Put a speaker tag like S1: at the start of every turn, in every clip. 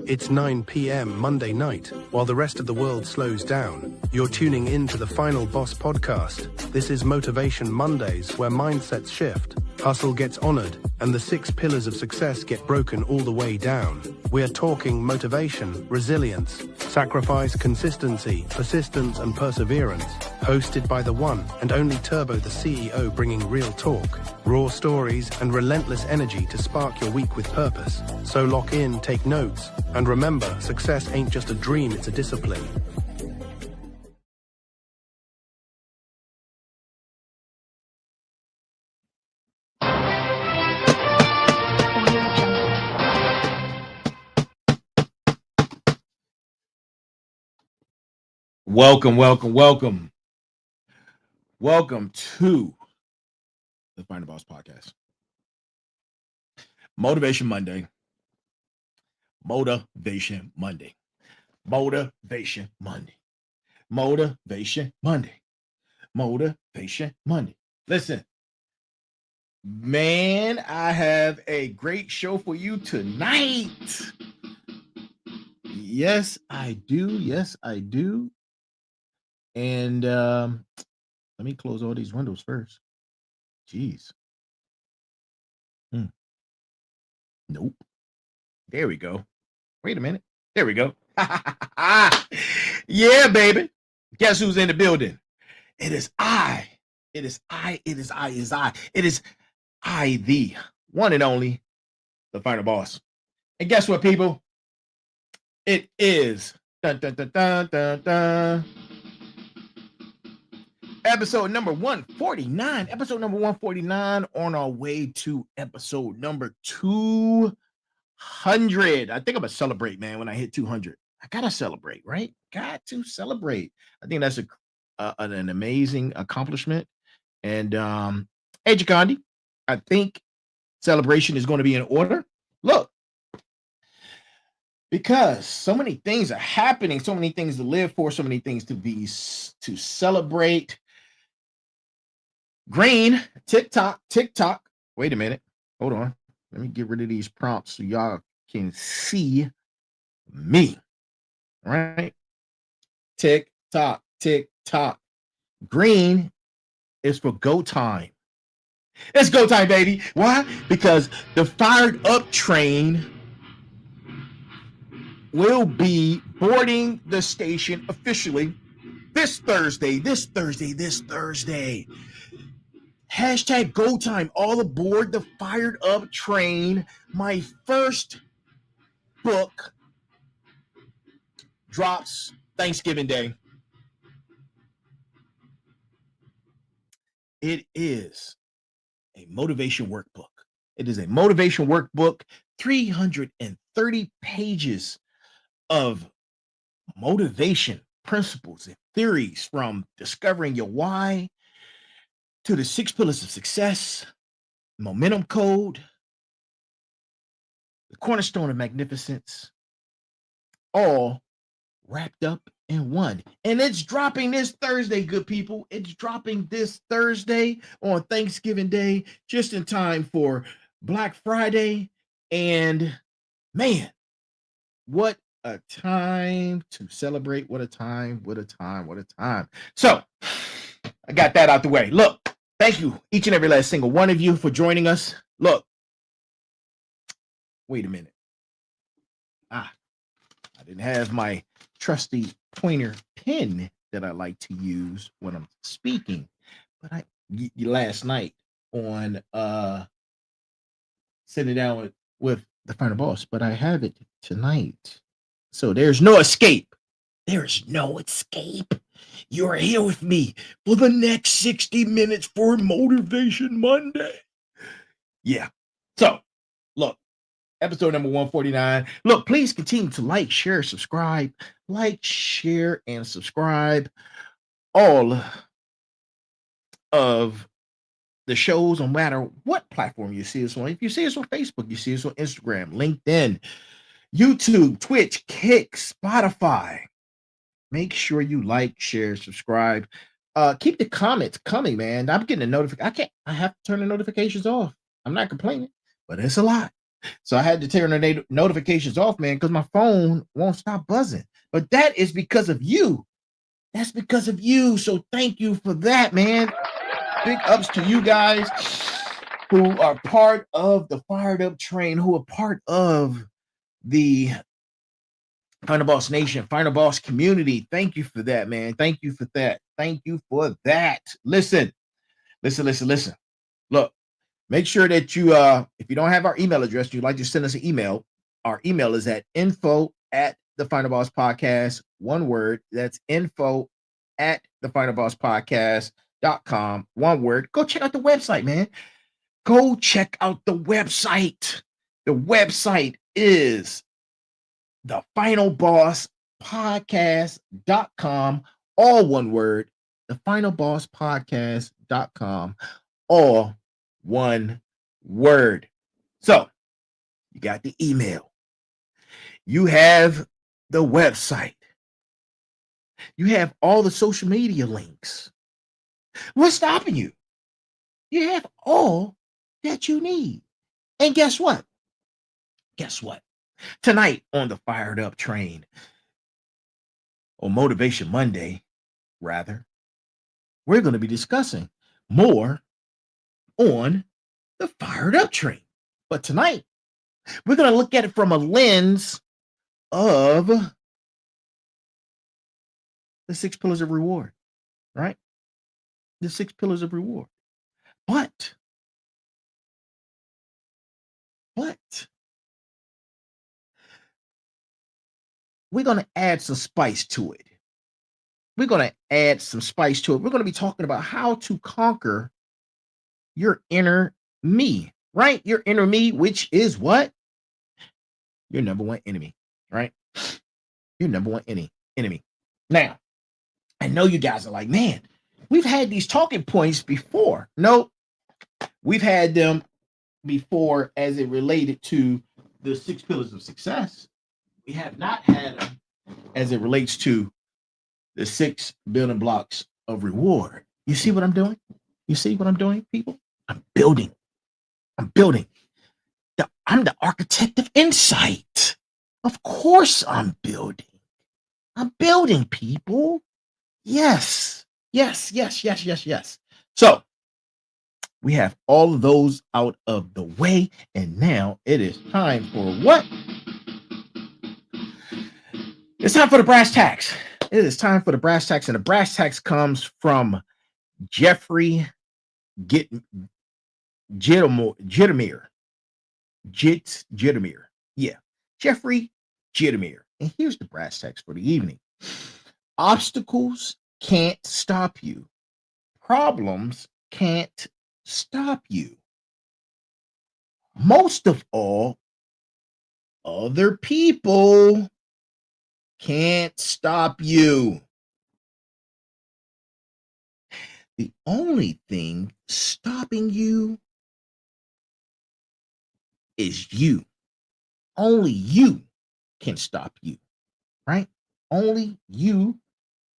S1: It's 9 p.m. Monday night. While the rest of the world slows down, you're tuning in to the Final Boss podcast. This is Motivation Mondays, where mindsets shift, hustle gets honored, and the 6 pillars of success get broken all the way down. We're talking motivation, resilience, sacrifice, consistency, persistence, and perseverance. Hosted by the one and only Turbo the CEO, bringing real talk, raw stories, and relentless energy to spark your week with purpose. So lock in, take notes, and remember, success ain't just a dream, it's a discipline.
S2: Welcome to the Final Boss podcast. Motivation Monday. Motivation Monday. Motivation Monday. Motivation Monday. Motivation Monday. Listen, man, I have a great show for you tonight. Yes, I do. And let me close all these windows first. Jeez. Nope. There we go. Wait a minute. There we go. Yeah, baby. Guess who's in the building? It is I. It is I, the one and only, the Final Boss. And guess what, people? It is episode number 149. Episode number 149 on our way to episode number 200. I think I'm gonna celebrate, man, when I hit 200. I gotta celebrate, right? Got to celebrate. I think that's an amazing accomplishment. And hey, Gandhi, I think celebration is going to be in order. Look, because so many things are happening, so many things to live for, so many things to celebrate. Green, TikTok. Wait a minute. Hold on. Let me get rid of these prompts so y'all can see me. All right. TikTok. Green is for go time. It's go time, baby. Why? Because the fired up train will be boarding the station officially this Thursday. Hashtag go time, all aboard the fired up train. My first book drops Thanksgiving Day. It is a motivation workbook. It is a motivation workbook, 330 pages of motivation principles and theories, from discovering your why to the 6 pillars of success, momentum code, the cornerstone of magnificence, all wrapped up in one. And it's dropping this Thursday, good people. It's dropping this Thursday on Thanksgiving Day, just in time for Black Friday. And man, what a time to celebrate. What a time. So I got that out the way. Look, thank you, each and every last single one of you, for joining us. Look, wait a minute. I didn't have my trusty pointer pen that I like to use when I'm speaking, but last night on sitting down with the Final Boss, but I have it tonight. So there's no escape. You are here with me for the next 60 minutes for Motivation Monday. Yeah. So, look, episode number 149. Look, please continue to like, share, subscribe. Like, share, and subscribe all of the shows, no matter what platform you see us on. If you see us on Facebook, you see us on Instagram, LinkedIn, YouTube, Twitch, Kick, Spotify. Make sure you like, share, subscribe. Keep the comments coming, man. I'm getting a notification. I have to turn the notifications off. I'm not complaining, but it's a lot. So I had to turn the notifications off, man, because my phone won't stop buzzing. But that is because of you. That's because of you. So thank you for that, man. Big ups to you guys who are part of the Fired Up Train, who are part of the Final Boss Nation, Final Boss community. Thank you for that, man. Thank you for that. Thank you for that. Listen. Look, make sure that you, if you don't have our email address, you'd like to send us an email. Our email is at info@thefinalbosspodcast, one word. That's info@thefinalbosspodcast.com, one word. Go check out the website, man. Go check out the website. The website is thefinalbosspodcast.com, all one word. Thefinalbosspodcast.com, all one word. So you got the email, you have the website, you have all the social media links. What's stopping you? You have all that you need. And guess what? Tonight on the Fired Up Train, or Motivation Monday, rather, we're going to be discussing more on the Fired Up Train. But tonight, we're going to look at it from a lens of the 6 pillars of reward, right? The 6 pillars of reward. But we're going to add some spice to it. We're going to be talking about how to conquer your inner me, right? Your inner me, which is what? Your number one enemy, right? Your number one enemy. Now, I know you guys are like, man, we've had these talking points before. No, we've had them before as it related to the 6 pillars of success. We have not had them as it relates to the 6 building blocks of reward. You see what I'm doing? You see what I'm doing, people? I'm building. I'm the architect of insight. Of course I'm building. I'm building, people. Yes. So we have all of those out of the way, and now it is time for what? It's time for the brass tacks. It is time for the brass tacks, and the brass tacks comes from Jeffrey Jittermere. Yeah, Jeffrey Jittermere. And here's the brass tacks for the evening. Obstacles can't stop you. Problems can't stop you. Most of all, other people can't stop you. The only thing stopping you is you. Only you can stop you, right? Only you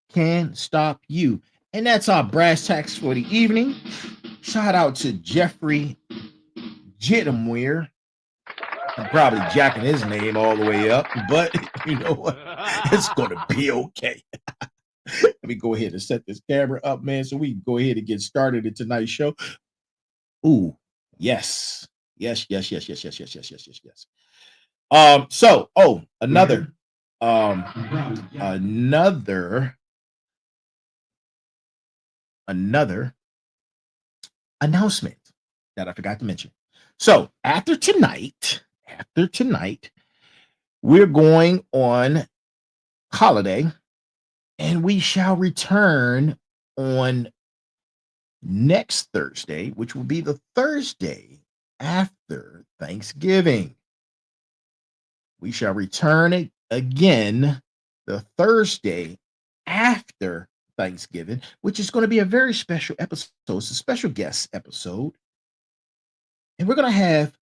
S2: can stop you. And that's our brass tacks for the evening. Shout out to Jeffrey Jittermere. I'm probably jacking his name all the way up, but you know what? It's going to be okay. Let me go ahead and set this camera up, man, so we can go ahead and get started in tonight's show. Ooh, yes. Another announcement that I forgot to mention. So after tonight, we're going on holiday, and we shall return on next Thursday, which will be the Thursday after Thanksgiving. We shall return again the Thursday after Thanksgiving, which is going to be a very special episode. It's a special guest episode. And we're going to have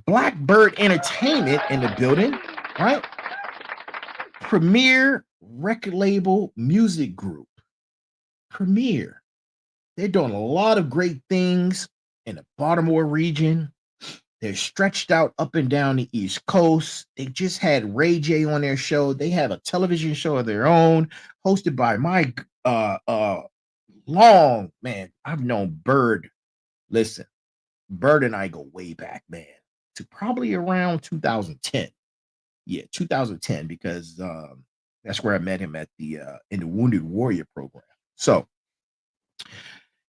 S2: Blackbird Entertainment in the building, right? Premier record label music group. Premier. They're doing a lot of great things in the Baltimore region. They're stretched out up and down the East Coast. They just had Ray J on their show. They have a television show of their own, hosted by my long man. I've known Bird. Listen, Bird and I go way back, man, to probably around 2010. Yeah, 2010, because that's where I met him at the in the Wounded Warrior program. So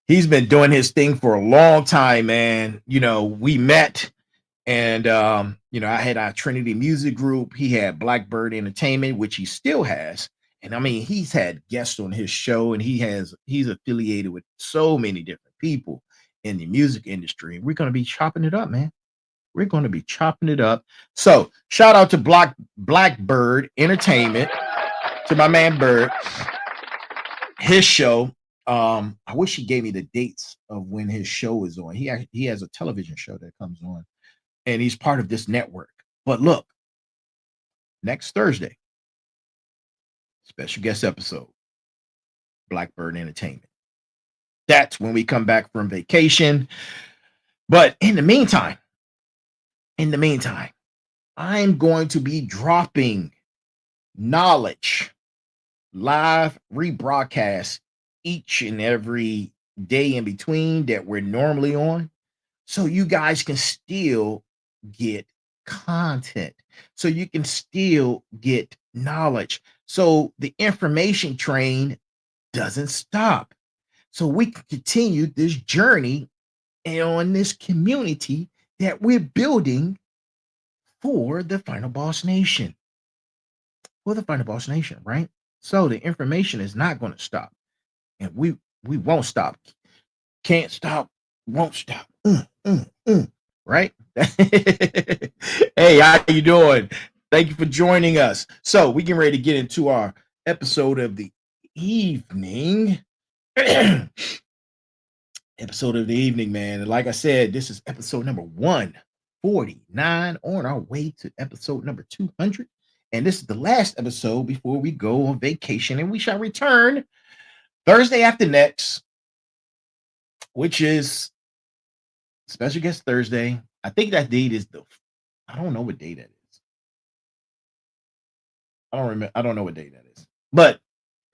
S2: he's been doing his thing for a long time, man. You know, we met. And you know, I had our Trinity Music Group. He had Blackbird Entertainment, which he still has. And I mean, he's had guests on his show, and he's affiliated with so many different people in the music industry. We're going to be chopping it up, man. We're going to be chopping it up. So shout out to Blackbird Entertainment, to my man Bird, his show. I wish he gave me the dates of when his show is on. He has a television show that comes on, and he's part of this network. But look, next Thursday, special guest episode, Blackbird Entertainment. That's when we come back from vacation. But in the meantime, I'm going to be dropping knowledge, live rebroadcast each and every day in between that we're normally on, so you guys can still get content, so you can still get knowledge, so the information train doesn't stop, so we can continue this journey and on this community that we're building for the Final Boss Nation. Right? So the information is not going to stop, and we won't stop. Can't stop, won't stop. Right? Hey, how you doing? Thank you for joining us. So we getting ready to get into our episode of the evening. Episode of the evening, man. And like I said, this is episode number 149, on our way to episode number 200. And this is the last episode before we go on vacation, and we shall return Thursday after next, which is special guest Thursday. I think that date is I don't know what day that is. I don't remember. I don't know what day that is, but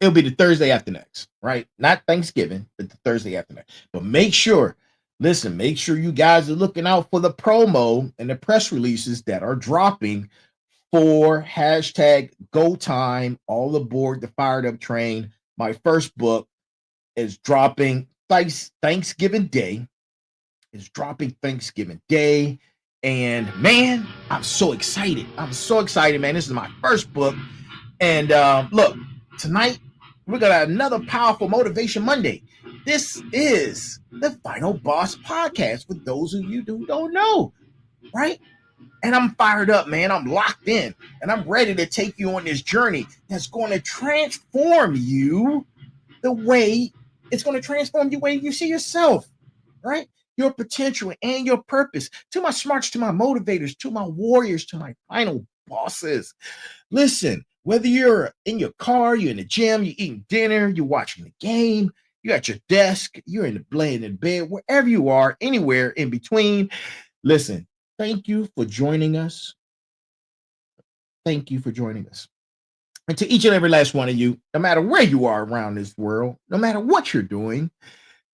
S2: it'll be the Thursday after next, right? Not Thanksgiving, but the Thursday after next. But make sure you guys are looking out for the promo and the press releases that are dropping for hashtag Go Time, all aboard the Fired Up train. My first book is dropping Thanksgiving Day. And man, I'm so excited. Man. This is my first book. And look, tonight we're gonna have another powerful Motivation Monday. This is the Final Boss Podcast for those of you who don't know, right? And I'm fired up, man. I'm locked in, and I'm ready to take you on this journey that's going to transform you the way you see yourself, right? Your potential and your purpose. To my smarts, to my motivators, to my warriors, to my final bosses. Listen, whether you're in your car, you're in the gym, you're eating dinner, you're watching the game, you're at your desk, you're in the bed, wherever you are, anywhere in between. Listen, thank you for joining us. And to each and every last one of you, no matter where you are around this world, no matter what you're doing,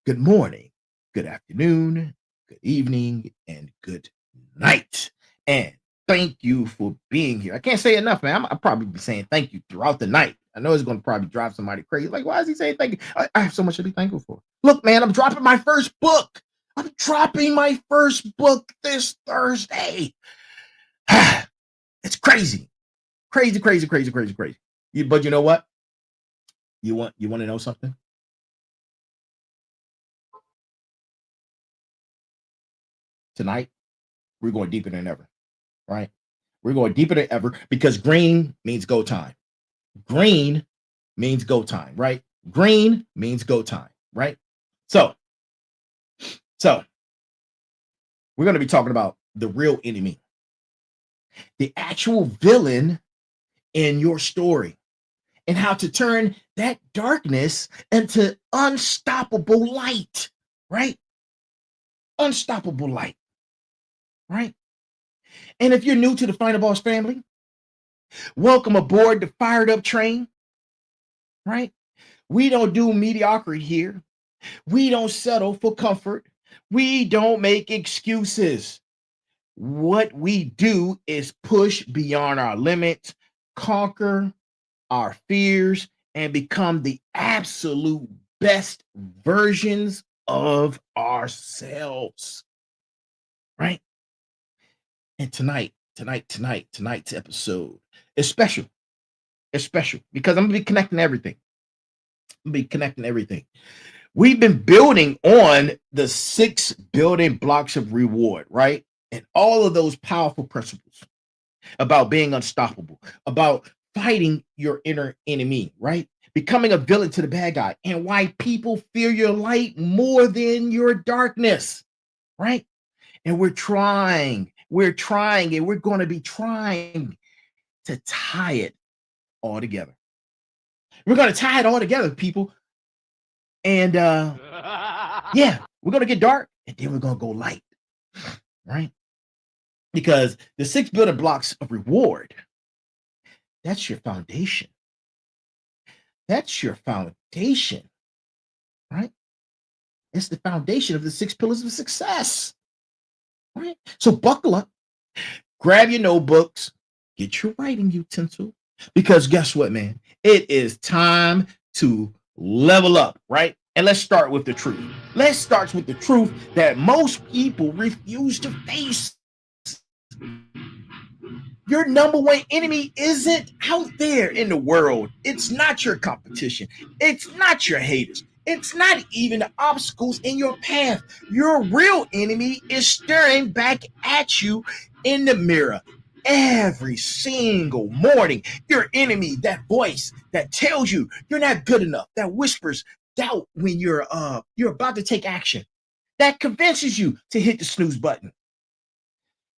S2: good morning, good afternoon, good evening, and good night. And thank you for being here. I can't say enough, man. I'll probably be saying thank you throughout the night. I know it's going to probably drive somebody crazy. Like, why is he saying thank you? I have so much to be thankful for. Look, man, I'm dropping my first book. This Thursday. It's crazy. But you know what? You want to know something? Tonight, we're going deeper than ever, right? We're going deeper than ever because green means go time. Right? Green means go time, right? So we're going to be talking about the real enemy, the actual villain in your story, and how to turn that darkness into unstoppable light, right? right? And if you're new to the Final Boss family, welcome aboard the Fired Up train, right? We don't do mediocrity here. We don't settle for comfort. We don't make excuses. What we do is push beyond our limits, conquer our fears, and become the absolute best versions of ourselves, right? And tonight's episode is special. It's special because I'm gonna be connecting everything. We've been building on the 6 building blocks of reward, right? And all of those powerful principles about being unstoppable, about fighting your inner enemy, right? Becoming a villain to the bad guy, and why people fear your light more than your darkness, right? And we're trying, and we're going to be trying to tie it all together. We're going to tie it all together, people. And yeah, we're going to get dark and then we're going to go light, right? Because the 6 building blocks of reward, that's your foundation. That's your foundation, right? It's the foundation of the 6 pillars of success, right? So buckle up, grab your notebooks, get your writing utensil, because guess what, man? It is time to level up, right? And let's start with the truth. Let's start with the truth that most people refuse to face. Your number one enemy isn't out there in the world. It's not your competition. It's not your haters. It's not even the obstacles in your path. Your real enemy is staring back at you in the mirror every single morning. Your enemy, that voice that tells you you're not good enough, that whispers doubt when you're about to take action, that convinces you to hit the snooze button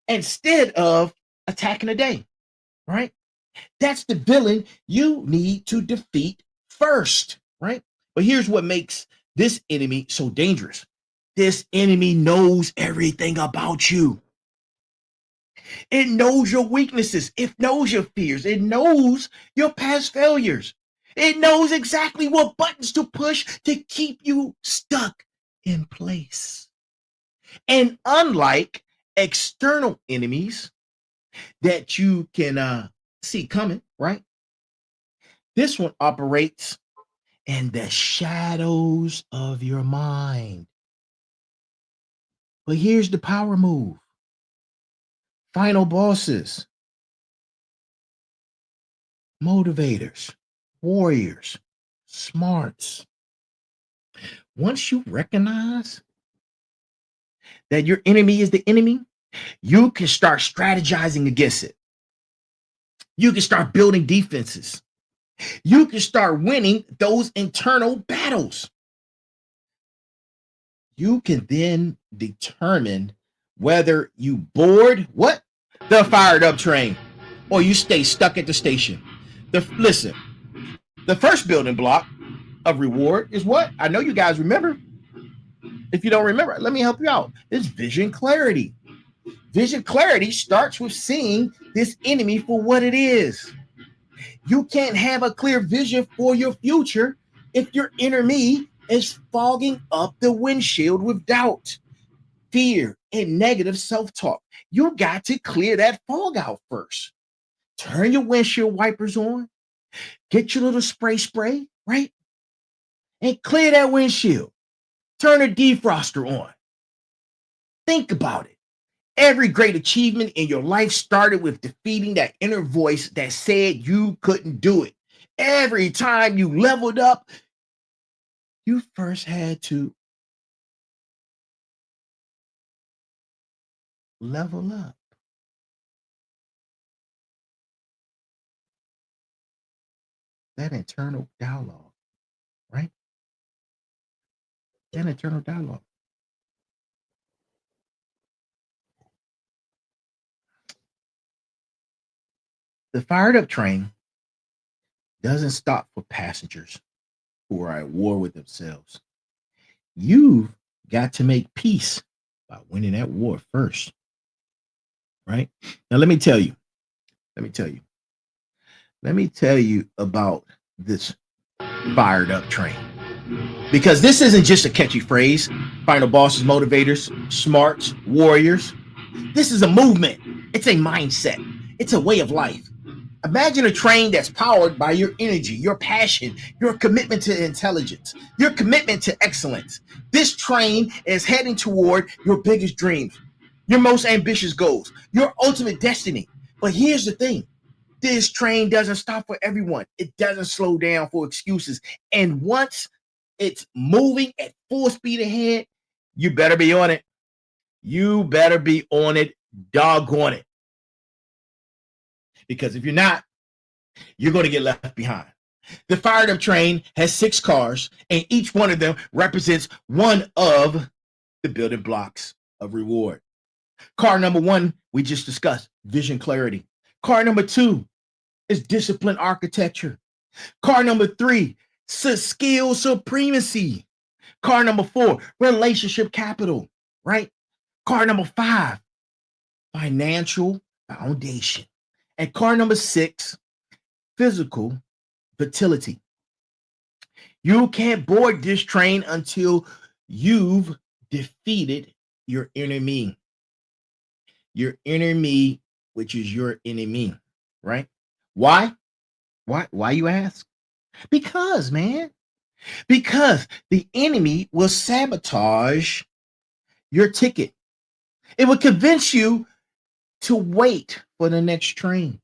S2: instead of attacking a day, right? That's the villain you need to defeat first, right? But here's what makes this enemy so dangerous. This enemy knows everything about you. It knows your weaknesses. It knows your fears. It knows your past failures. It knows exactly what buttons to push to keep you stuck in place. And unlike external enemies that you can see coming, right? This one operates in the shadows of your mind. But here's the power move. Final bosses, motivators, warriors, smarts. Once you recognize that your enemy is the enemy, you can start strategizing against it. You can start building defenses. You can start winning those internal battles. You can then determine whether you board what? The fired up train, or you stay stuck at the station. Listen, the first building block of reward is what? I know you guys remember. If you don't remember, let me help you out. It's vision clarity. Vision clarity starts with seeing this enemy for what it is. You can't have a clear vision for your future if your inner me is fogging up the windshield with doubt, fear, and negative self-talk. You got to clear that fog out first. Turn your windshield wipers on, get your little spray, right? And clear that windshield. Turn a defroster on. Think about it. Every great achievement in your life started with defeating that inner voice that said you couldn't do it. Every time you leveled up, you first had to level up. That internal dialogue, right? That internal dialogue. The fired up train doesn't stop for passengers who are at war with themselves. You've got to make peace by winning that war first. right? Now, let me tell you about this fired up train. Because this isn't just a catchy phrase, final bosses, motivators, smarts, warriors. This is a movement. It's a mindset. It's a way of life. Imagine a train that's powered by your energy, your passion, your commitment to intelligence, your commitment to excellence. This train is heading toward your biggest dreams, your most ambitious goals, your ultimate destiny. But here's the thing. This train doesn't stop for everyone. It doesn't slow down for excuses. And once it's moving at full speed ahead, you better be on it. You better be on it, doggone it. Because if you're not, you're going to get left behind. The fired up train has 6 cars, and each one of them represents one of the building blocks of reward. Car number 1, we just discussed, vision clarity. Car number 2 is discipline architecture. Car number 3, skill supremacy. Car number 4, relationship capital, right? Car number 5, financial foundation. And car number 6, physical vitality. You can't board this train until you've defeated your enemy. Your enemy, which is your enemy, right? Why? Why you ask? Because, man. Because the enemy will sabotage your ticket. It will convince you to wait for the next train.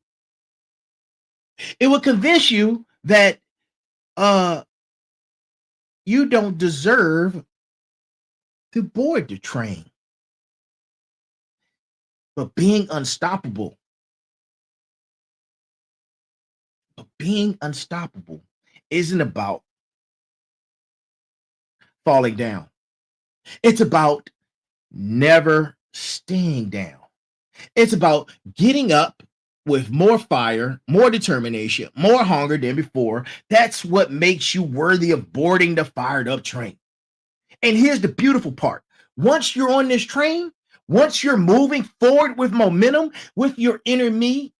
S2: It will convince you that you don't deserve to board the train. But being unstoppable isn't about falling down. It's about never staying down. It's about getting up with more fire, more determination, more hunger than before. That's what makes you worthy of boarding the fired up train. And here's the beautiful part. Once you're on this train, once you're moving forward with momentum, with your enemy,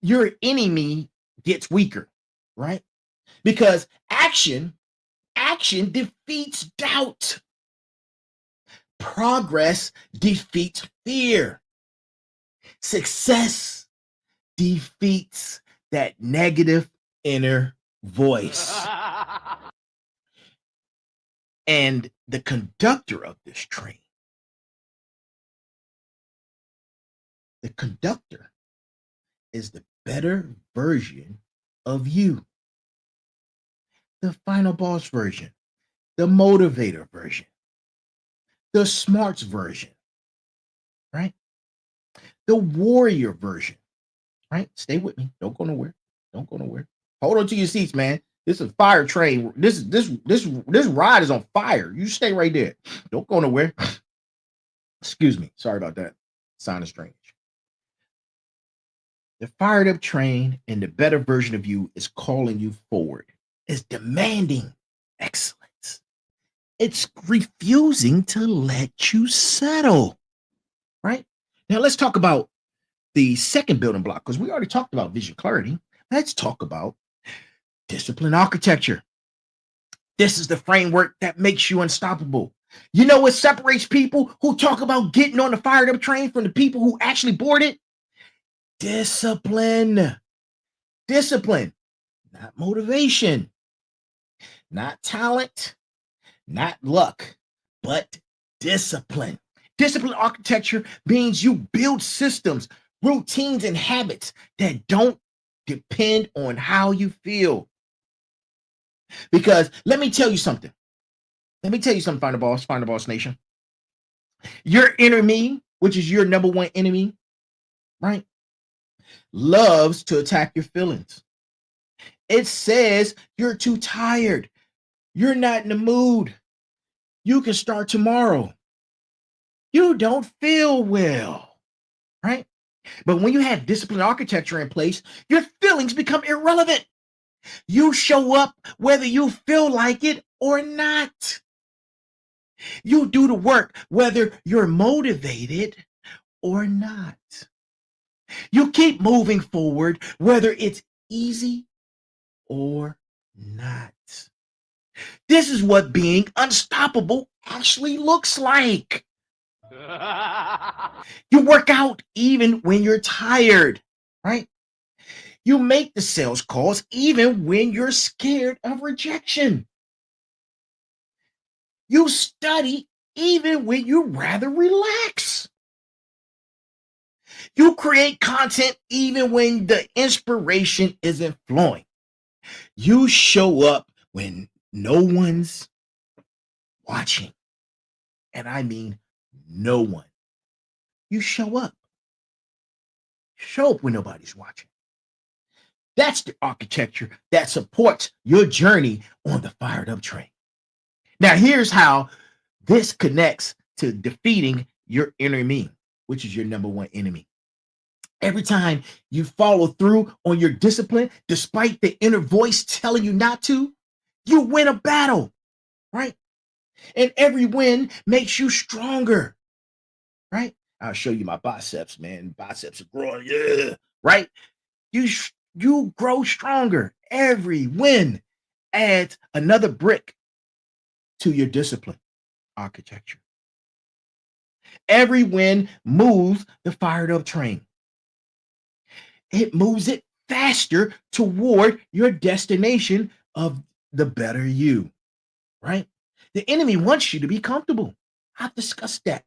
S2: your enemy gets weaker, right? Because action defeats doubt. Progress defeats fear. Success defeats that negative inner voice. And the conductor of this train, the conductor is the better version of you. The final boss version, the motivator version, the smarts version, right? The warrior version, right? Stay with me. Don't go nowhere. Don't go nowhere. Hold on to your seats, man. This is a fire train. This ride is on fire. You stay right there. Don't go nowhere. Excuse me. Sorry about that. Sounded strange. The fired up train and the better version of you is calling you forward. It's demanding excellence. It's refusing to let you settle. Right? Now let's talk about the second building block, because we already talked about vision clarity. Let's talk about discipline architecture. This is the framework that makes you unstoppable. You know what separates people who talk about getting on the fired up train from the people who actually board it? Discipline. Discipline, not motivation, not talent, not luck, but discipline. Discipline architecture means you build systems, routines, and habits that don't depend on how you feel. Because let me tell you something. Final Boss Nation. Your enemy, which is your number one enemy, right, loves to attack your feelings. It says you're too tired. You're not in the mood. You can start tomorrow. You don't feel well, right? But when you have discipline architecture in place, your feelings become irrelevant. You show up whether you feel like it or not. You do the work whether you're motivated or not. You keep moving forward whether it's easy or not. This is what being unstoppable actually looks like. You work out even when you're tired, right? You make the sales calls even when you're scared of rejection. You study even when you rather relax. You create content even when the inspiration isn't flowing. You show up when no one's watching. And I mean no one. You show up. Show up when nobody's watching. That's the architecture that supports your journey on the fired up train. Now, here's how this connects to defeating your inner me, which is your number one enemy. Every time you follow through on your discipline, despite the inner voice telling you not to, you win a battle, right? And every win makes you stronger, right? I'll show you my biceps, man. Biceps are growing, yeah, right? You grow stronger. Every win adds another brick to your discipline architecture. Every win moves the fired up train. It moves it faster toward your destination of the better you, right? The enemy wants you to be comfortable. I've discussed that.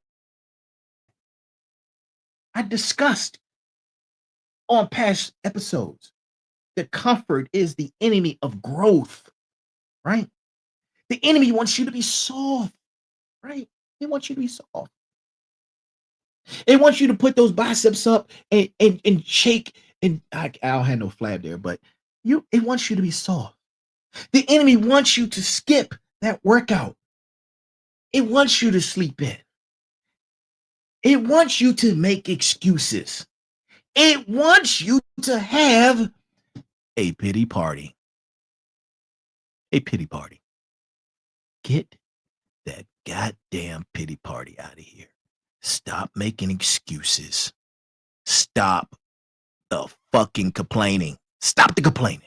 S2: I discussed on past episodes that comfort is the enemy of growth, right? The enemy wants you to be soft, right? They want you to be soft. It wants you to put those biceps up and shake. And I don't have no flab there, but it wants you to be soft. The enemy wants you to skip that workout. It wants you to sleep in. It wants you to make excuses. It wants you to have a pity party. A pity party. Get that goddamn pity party out of here. Stop making excuses. Stop the fucking complaining. Stop the complaining.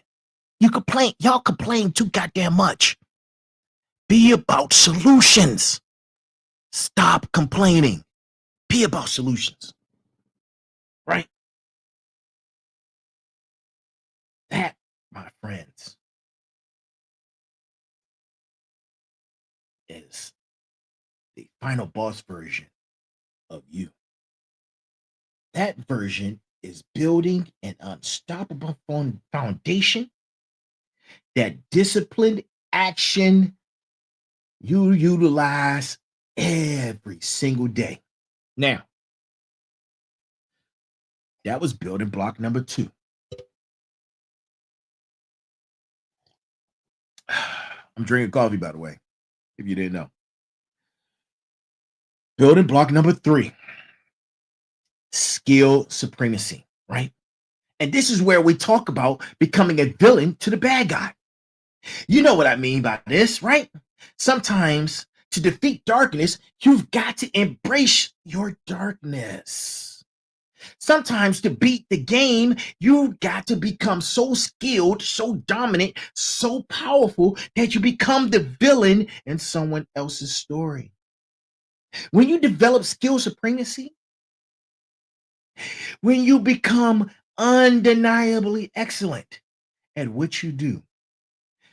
S2: Y'all complain too goddamn much. Be about solutions. Stop complaining. Be about solutions. Right? That, my friends, is the final boss version of you. That version is building an unstoppable foundation that disciplined action you utilize every single day. Now, that was building block number 2. I'm drinking coffee, by the way, if you didn't know. Building block number 3, skill supremacy, right? And this is where we talk about becoming a villain to the bad guy. You know what I mean by this, right? Sometimes to defeat darkness, you've got to embrace your darkness. Sometimes to beat the game, you've got to become so skilled, so dominant, so powerful that you become the villain in someone else's story. When you develop skill supremacy, when you become undeniably excellent at what you do,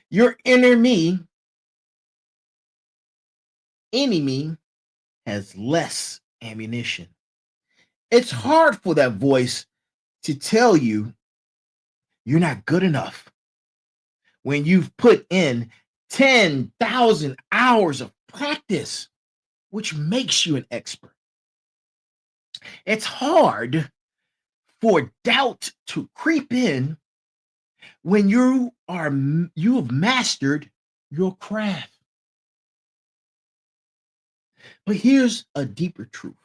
S2: your enemy has less ammunition. It's hard for that voice to tell you you're not good enough when you've put in 10,000 hours of practice, which makes you an expert. It's hard for doubt to creep in when you have mastered your craft. But here's a deeper truth.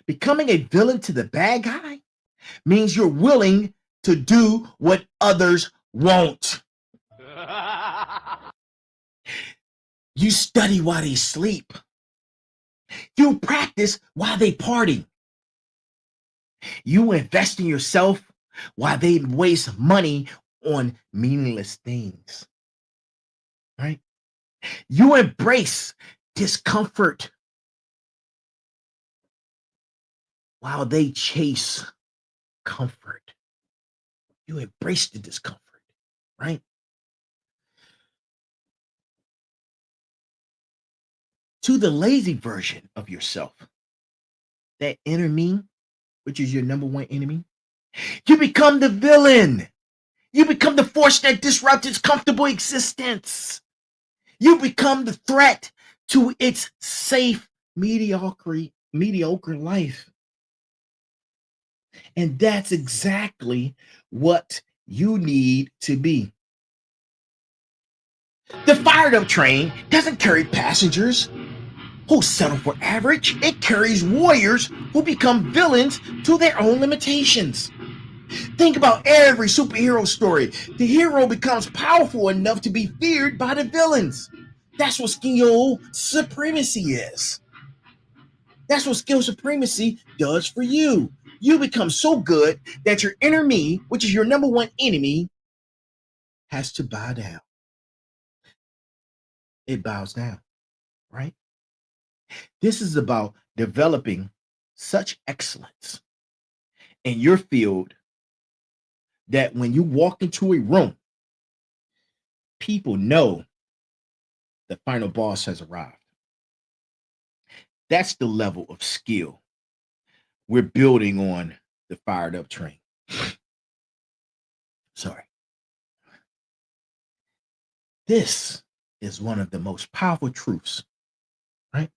S2: Becoming a villain to the bad guy means you're willing to do what others won't. You study while they sleep. You practice while they party. You invest in yourself while they waste money on meaningless things. Right? You embrace discomfort while they chase comfort. You embrace the discomfort, right? To the lazy version of yourself, that inner me, which is your number one enemy, you become the villain. You become the force that disrupts its comfortable existence. You become the threat to its safe, mediocre life. And that's exactly what you need to be. The fired up train doesn't carry passengers who settle for average. It carries warriors who become villains to their own limitations. Think about every superhero story. The hero becomes powerful enough to be feared by the villains. That's what skill supremacy is. That's what skill supremacy does for you. You become so good that your inner me, which is your number one enemy, has to bow down. It bows down, right? This is about developing such excellence in your field that when you walk into a room, people know the final boss has arrived. That's the level of skill we're building on the fired up train. Sorry. This is one of the most powerful truths, right?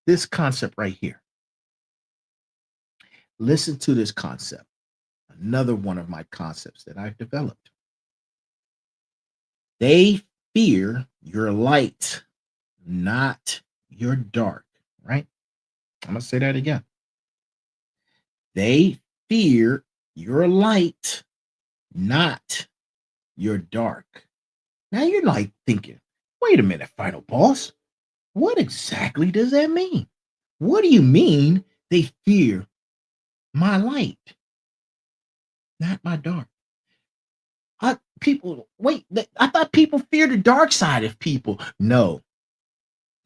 S2: This concept right here. Listen to this concept. Another one of my concepts that I've developed. They fear your light, not your dark, right? I'm going to say that again. They fear your light, not your dark. Now you're like thinking, wait a minute, final boss. What exactly does that mean? What do you mean they fear my light, not my dark? I thought people fear the dark side of people. No,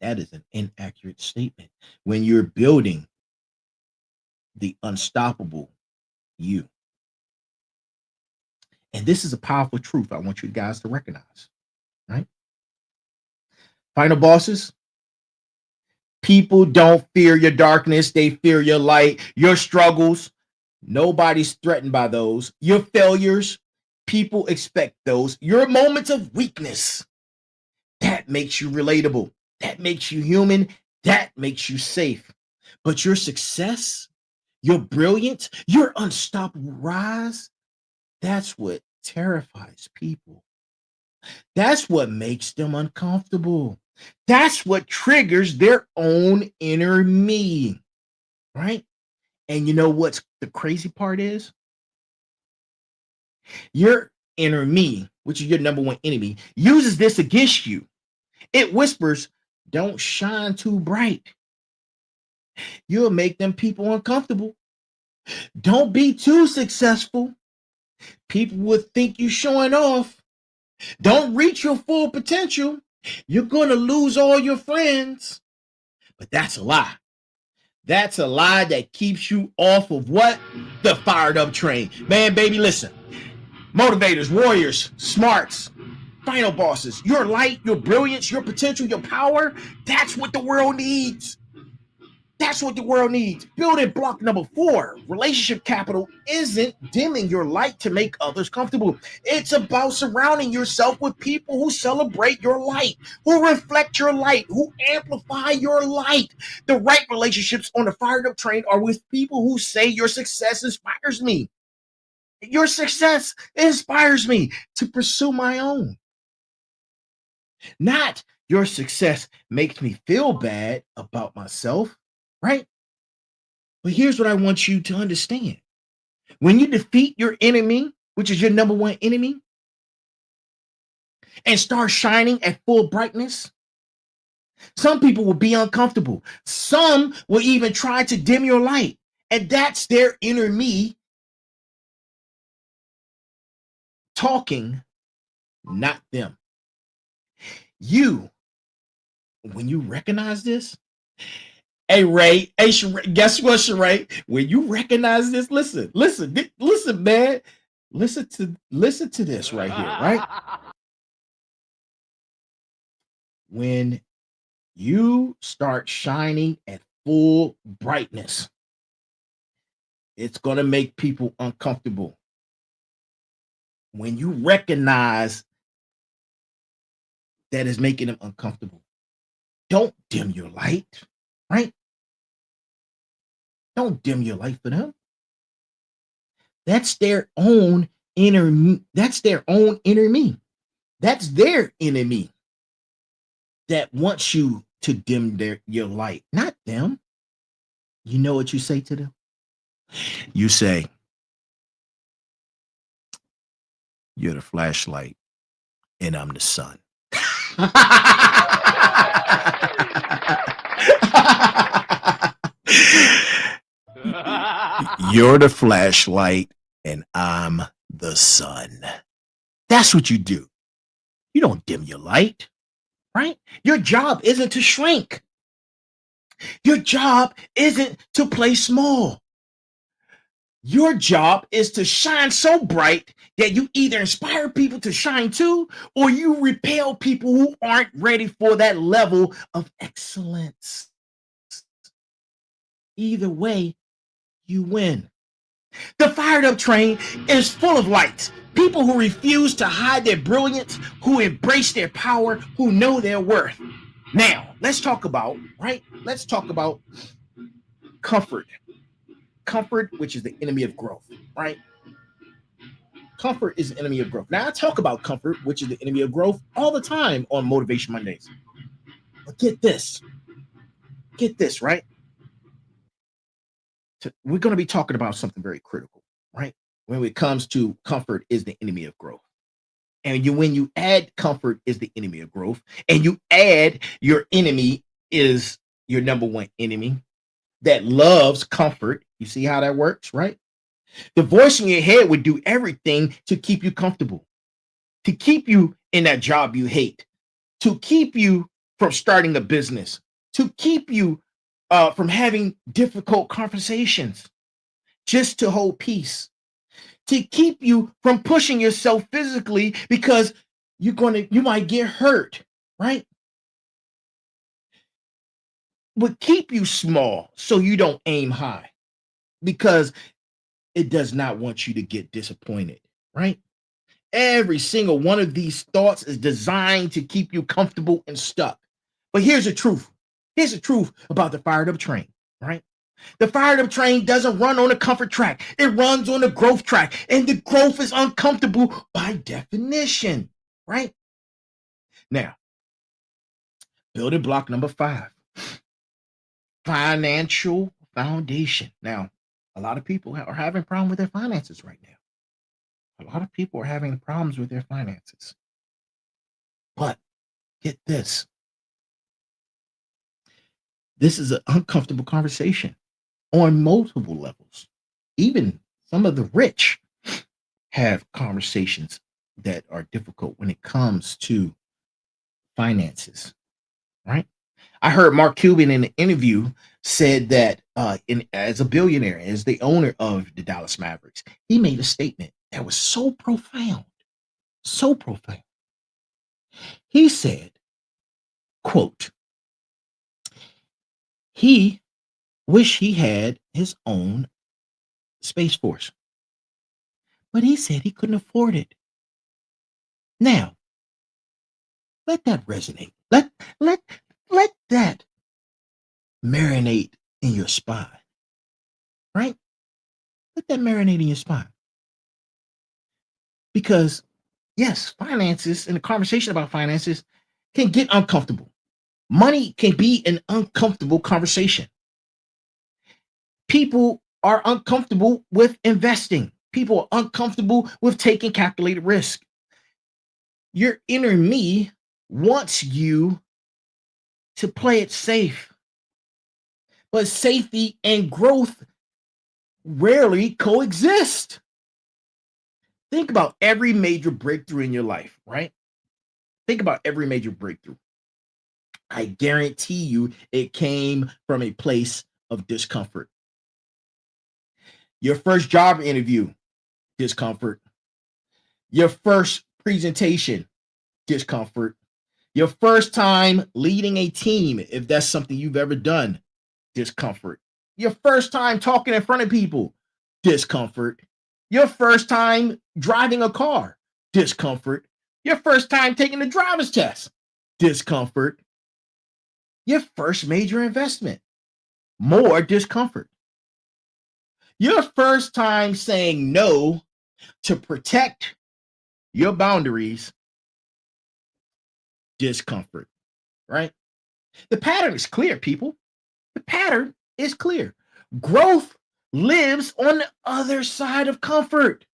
S2: that is an inaccurate statement. When you're building the unstoppable you. And this is a powerful truth I want you guys to recognize, right? Final bosses, people don't fear your darkness. They fear your light, your struggles. Nobody's threatened by those. Your failures, people expect those. Your moments of weakness, that makes you relatable. That makes you human. That makes you safe. But your success, your brilliance, your unstoppable rise, that's what terrifies people. That's what makes them uncomfortable. That's what triggers their own inner me, right? And you know what's the crazy part is? Your inner me, which is your number one enemy, uses this against you. It whispers, don't shine too bright. You'll make them people uncomfortable. Don't be too successful. People would think you're showing off. Don't reach your full potential. You're going to lose all your friends. But that's a lie. That's a lie that keeps you off of what? The fired up train. Man, baby, listen. Motivators, warriors, smarts, final bosses, your light, your brilliance, your potential, your power. That's what the world needs. That's what the world needs. Building block number 4, relationship capital, isn't dimming your light to make others comfortable. It's about surrounding yourself with people who celebrate your light, who reflect your light, who amplify your light. The right relationships on the fired up train are with people who say your success inspires me. Your success inspires me to pursue my own. Not your success makes me feel bad about myself, right? But here's what I want you to understand. When you defeat your enemy, which is your number one enemy, and start shining at full brightness, some people will be uncomfortable. Some will even try to dim your light. And that's their inner me talking, not them. You, when you recognize this, hey Ray, hey Sheree, guess what, Sheree? When you recognize this, listen, man. Listen to this right here, right? When you start shining at full brightness, it's going to make people uncomfortable. When you recognize that is making them uncomfortable, don't dim your light, right? Don't dim your light for them. That's their own inner. That's their own inner me. That's their enemy that wants you to dim your light, not them. You know what you say to them? You say, "You're the flashlight, and I'm the sun." You're the flashlight, and I'm the sun. That's what you do. You don't dim your light, right? Your job isn't to shrink. Your job isn't to play small. Your job is to shine so bright that you either inspire people to shine too, or you repel people who aren't ready for that level of excellence. Either way, you win. The fired up train is full of lights. People who refuse to hide their brilliance, who embrace their power, who know their worth. Now, let's talk about, right? Let's talk about comfort. Comfort, which is the enemy of growth, right? Comfort is the enemy of growth. Now, I talk about comfort, which is the enemy of growth, all the time on Motivation Mondays. But get this, right? We're going to be talking about something very critical, right? When it comes to comfort is the enemy of growth. And when you add comfort is the enemy of growth, and you add your enemy is your number one enemy that loves comfort. You see how that works, right? The voice in your head would do everything to keep you comfortable, to keep you in that job you hate, to keep you from starting a business, to keep you from having difficult conversations, just to hold peace, to keep you from pushing yourself physically because you might get hurt, right? Would keep you small so you don't aim high because it does not want you to get disappointed, right? Every single one of these thoughts is designed to keep you comfortable and stuck. But here's the truth. Here's the truth about the fired up train, right? The fired up train doesn't run on a comfort track. It runs on the growth track. And the growth is uncomfortable by definition, right? Now, building block number 5, financial foundation. Now, a lot of people are having problems with their finances right now. A lot of people are having problems with their finances. But get this. This is an uncomfortable conversation on multiple levels. Even some of the rich have conversations that are difficult when it comes to finances, right? I heard Mark Cuban in an interview said that as a billionaire, as the owner of the Dallas Mavericks, he made a statement that was so profound, so profound. He said, quote, he wished he had his own Space Force, but he said he couldn't afford it. Now, let that resonate. Let that marinate in your spine, right? Let that marinate in your spine. Because, yes, finances and the conversation about finances can get uncomfortable. Money can be an uncomfortable conversation. People are uncomfortable with investing. People are uncomfortable with taking calculated risk. Your inner me wants you to play it safe. But safety and growth rarely coexist. Think about every major breakthrough in your life, right? Think about every major breakthrough. I guarantee you it came from a place of discomfort. Your first job interview, discomfort. Your first presentation, discomfort. Your first time leading a team, if that's something you've ever done, discomfort. Your first time talking in front of people, discomfort. Your first time driving a car, discomfort. Your first time taking the driver's test, discomfort. Your first major investment, more discomfort. Your first time saying no to protect your boundaries, discomfort, right? The pattern is clear, people. The pattern is clear. Growth lives on the other side of comfort.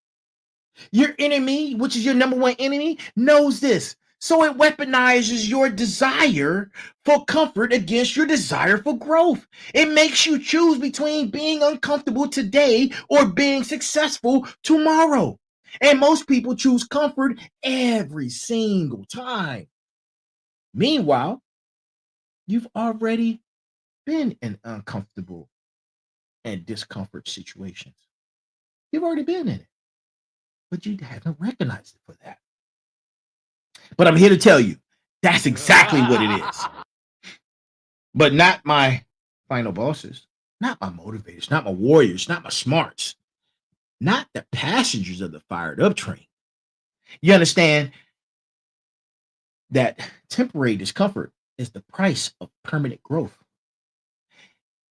S2: Your enemy, which is your number one enemy, knows this. So it weaponizes your desire for comfort against your desire for growth. It makes you choose between being uncomfortable today or being successful tomorrow. And most people choose comfort every single time. Meanwhile, you've already been in uncomfortable and discomfort situations. You've already been in it, but you haven't recognized it for that. But I'm here to tell you that's exactly what it is. But not my final bosses, not my motivators, not my warriors, not my smarts, not the passengers of the fired up train. You understand that temporary discomfort is the price of permanent growth.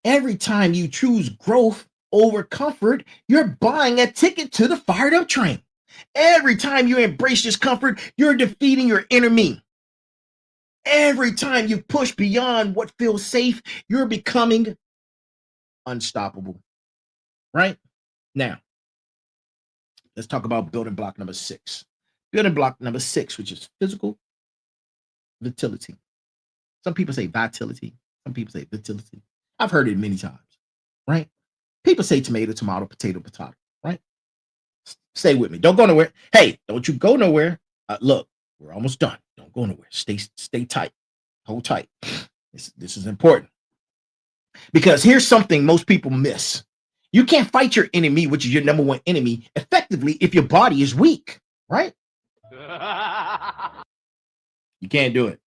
S2: Every time you choose growth over comfort, you're buying a ticket to the fired up train. Every time you embrace discomfort, you're defeating your inner me. Every time you push beyond what feels safe, you're becoming unstoppable. Right? Now, let's talk about building block number 6. Building block number 6, which is physical vitality. Some people say vitality. Some people say vitality. I've heard it many times, right? People say tomato, tomato, potato, potato, right? Stay with me. Don't go nowhere. Hey, don't you go nowhere. Look, we're almost done. Don't go nowhere. Stay tight. Hold tight. This is important. Because here's something most people miss. You can't fight your enemy, which is your number one enemy, effectively if your body is weak, right? You can't do it.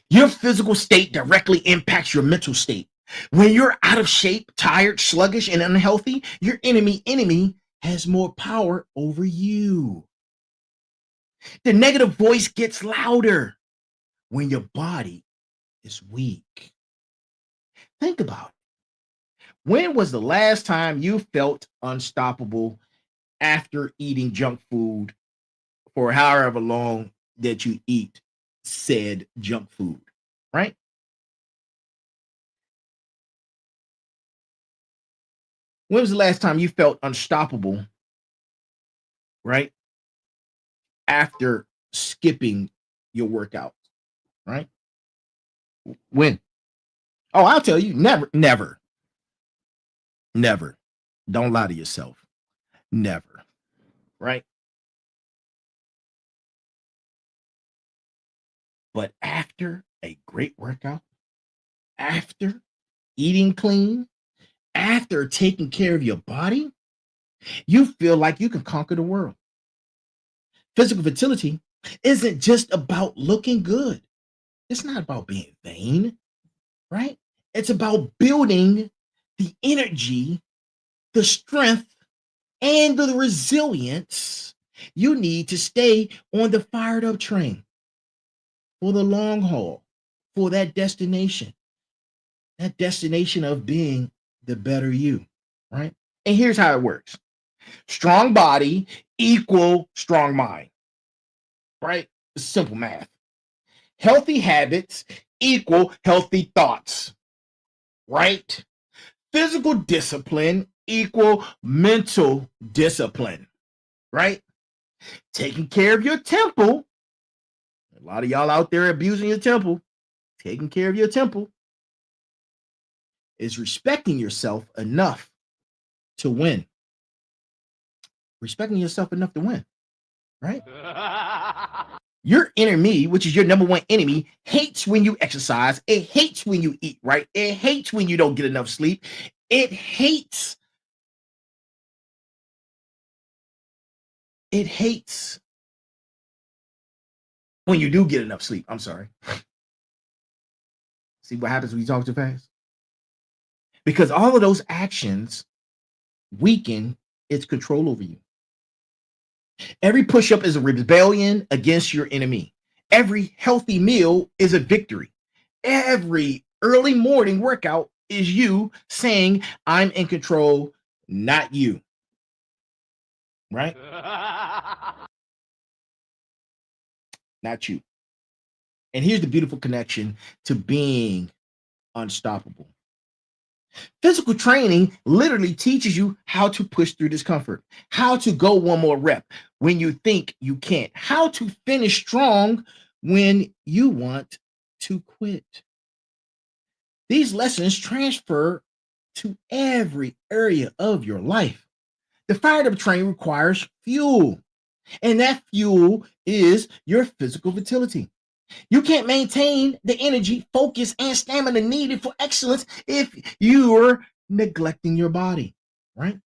S2: Your physical state directly impacts your mental state. When you're out of shape, tired, sluggish, and unhealthy, your enemy has more power over you. The negative voice gets louder when your body is weak. Think about it. When was the last time you felt unstoppable after eating junk food for however long that you eat said junk food, right? When was the last time you felt unstoppable, right? After skipping your workout, right? When? Oh, I'll tell you, never. Don't lie to yourself. Never, right? But after a great workout, after eating clean, after taking care of your body, you feel like you can conquer the world. Physical vitality isn't just about looking good. It's not about being vain, right? It's about building the energy, the strength, and the resilience you need to stay on the fired up train for the long haul, for that destination of being the better you, right? And here's how it works. Strong body equal strong mind, right? Simple math. Healthy habits equal healthy thoughts, right? Physical discipline equal mental discipline, right? Taking care of your temple A lot of y'all out there abusing your temple, taking care of your temple, is respecting yourself enough to win. Respecting yourself enough to win, right? Your inner me, which is your number one enemy, hates when you exercise. It hates when you eat right. It hates when you don't get enough sleep. It hates. It hates when you do get enough sleep. I'm sorry. See what happens when you talk too fast? Because all of those actions weaken its control over you. Every push-up is a rebellion against your enemy. Every healthy meal is a victory. Every early morning workout is you saying, I'm in control, not you. Right? Not you. And here's the beautiful connection to being unstoppable. Physical training literally teaches you how to push through discomfort, how to go one more rep when you think you can't, how to finish strong when you want to quit. These lessons transfer to every area of your life. The fired up train requires fuel, and that fuel is your physical vitality. You can't maintain the energy, focus, and stamina needed for excellence if you're neglecting your body, right?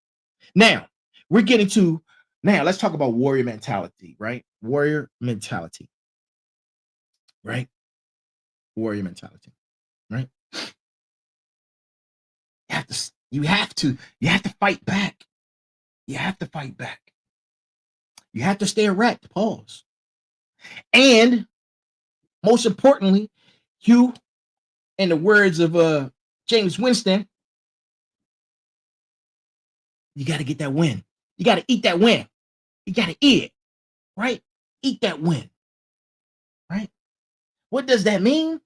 S2: Now, let's talk about warrior mentality, right? Warrior mentality, right? Warrior mentality, right? You have to fight back. You have to fight back. You have to stay erect, pause. And most importantly, you, in the words of James Winston, you got to get that win. You got to eat that win. You got to eat it, right? Eat that win, right? What does that mean?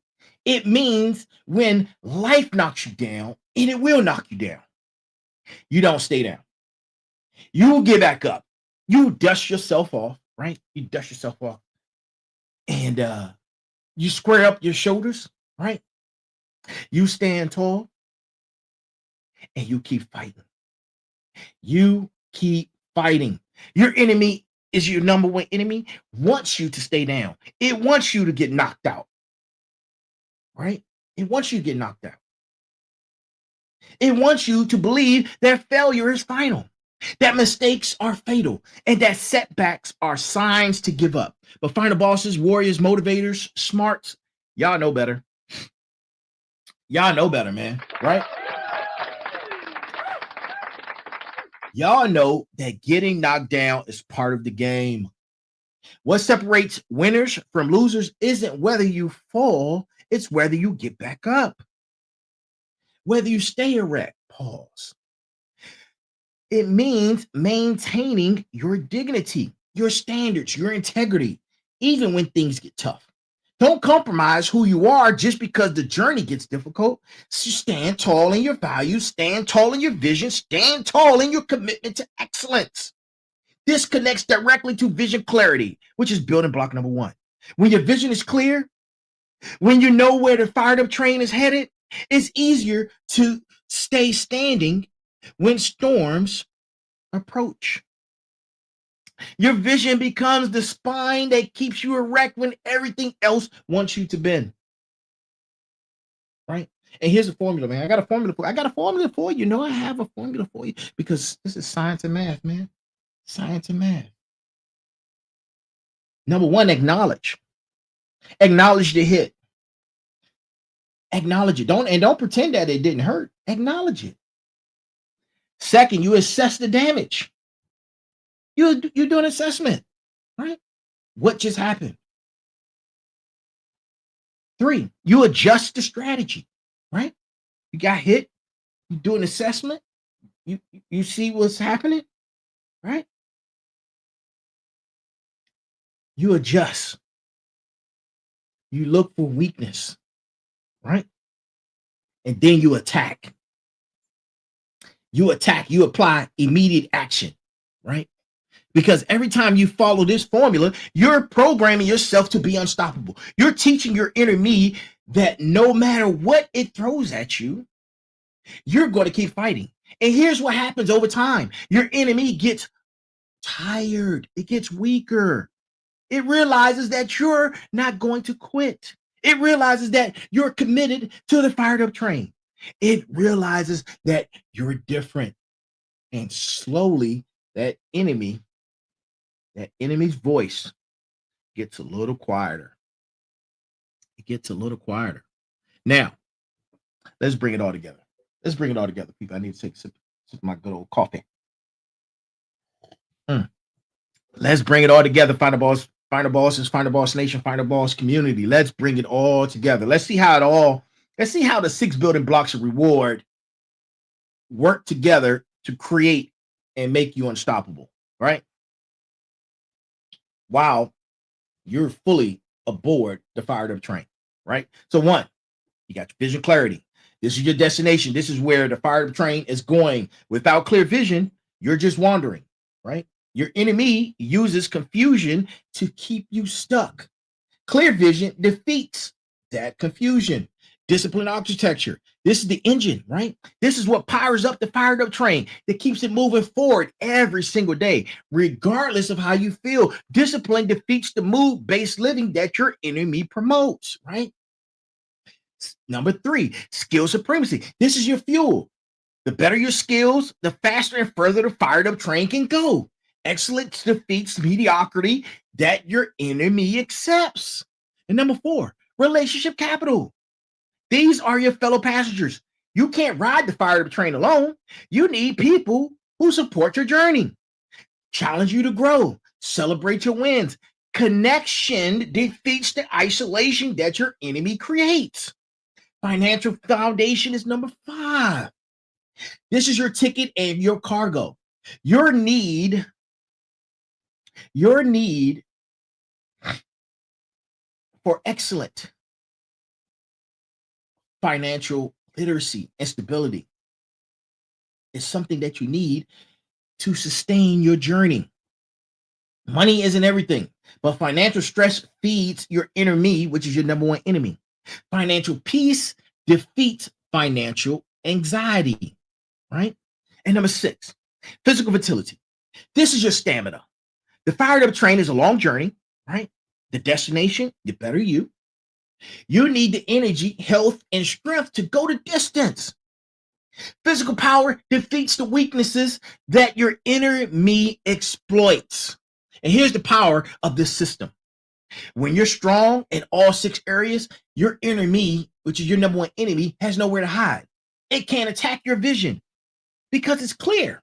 S2: It means when life knocks you down, and it will knock you down, you don't stay down. You get back up. You dust yourself off, right? You dust yourself off. And you square up your shoulders, right? You stand tall and you keep fighting. You keep fighting. Your enemy is your number one enemy, wants you to stay down. It wants you to get knocked out, right? It wants you to get knocked out. It wants you to believe that failure is final, that mistakes are fatal, and that setbacks are signs to give up. But final bosses, warriors, motivators, smarts, y'all know better. Y'all know better, man, right? Y'all know that getting knocked down is part of the game. What separates winners from losers isn't whether you fall, it's whether you get back up. Whether you stay erect, pause. It means maintaining your dignity, your standards, your integrity, even when things get tough. Don't compromise who you are just because the journey gets difficult. So stand tall in your values, stand tall in your vision, stand tall in your commitment to excellence. This connects directly to vision clarity, which is building block number one. When your vision is clear, when you know where the fired up train is headed, it's easier to stay standing when storms approach. Your vision becomes the spine that keeps you erect when everything else wants you to bend. Right? And here's a formula, man. I got a formula for you. I have a formula for you because this is science and math, man. Science and math. Number one, acknowledge. Acknowledge the hit. Acknowledge it. Don't pretend that it didn't hurt. Acknowledge it. Second, you assess the damage. You do an assessment, right? What just happened? 3, you adjust the strategy, right? You got hit. You do an assessment. You see what's happening, right? You adjust. You look for weakness, right? And then you attack. You apply immediate action, right? Because every time you follow this formula, you're programming yourself to be unstoppable. You're teaching your inner me that no matter what it throws at you, you're going to keep fighting. And here's what happens over time. Your enemy gets tired. It gets weaker. It realizes that you're not going to quit. It realizes that you're committed to the fired up train. It realizes that you're different. And slowly that enemy's voice gets a little quieter. It gets a little quieter. Now, let's bring it all together. Let's bring it all together, people. I need to take a sip of my good old coffee. Let's bring it all together. Find the bosses, find the boss nation, find the boss community. Let's bring it all together. Let's see how the 6 building blocks of reward work together to create and make you unstoppable, right? While you're fully aboard the fired up train, right? So 1, you got your vision clarity. This is your destination. This is where the fired up train is going. Without clear vision, you're just wandering, right? Your enemy uses confusion to keep you stuck. Clear vision defeats that confusion. Discipline architecture. This is the engine, right? This is what powers up the fired up train that keeps it moving forward every single day, regardless of how you feel. Discipline defeats the mood-based living that your enemy promotes, right? Number 3, skill supremacy. This is your fuel. The better your skills, the faster and further the fired up train can go. Excellence defeats mediocrity that your enemy accepts. And number 4, relationship capital. These are your fellow passengers. You can't ride the fired up train alone. You need people who support your journey, challenge you to grow, celebrate your wins. Connection defeats the isolation that your enemy creates. Financial foundation is number 5. This is your ticket and your cargo. Your need for excellent financial literacy and stability is something that you need to sustain your journey. Money isn't everything, but financial stress feeds your inner me, which is your number 1 enemy. Financial peace defeats financial anxiety, right? And number 6, physical vitality. This is your stamina. The fired up train is a long journey, right? The destination, the better you. You need the energy, health, and strength to go the distance. Physical power defeats the weaknesses that your inner me exploits. And here's the power of this system. When you're strong in all 6 areas, your inner me, which is your number 1 enemy, has nowhere to hide. It can't attack your vision because it's clear.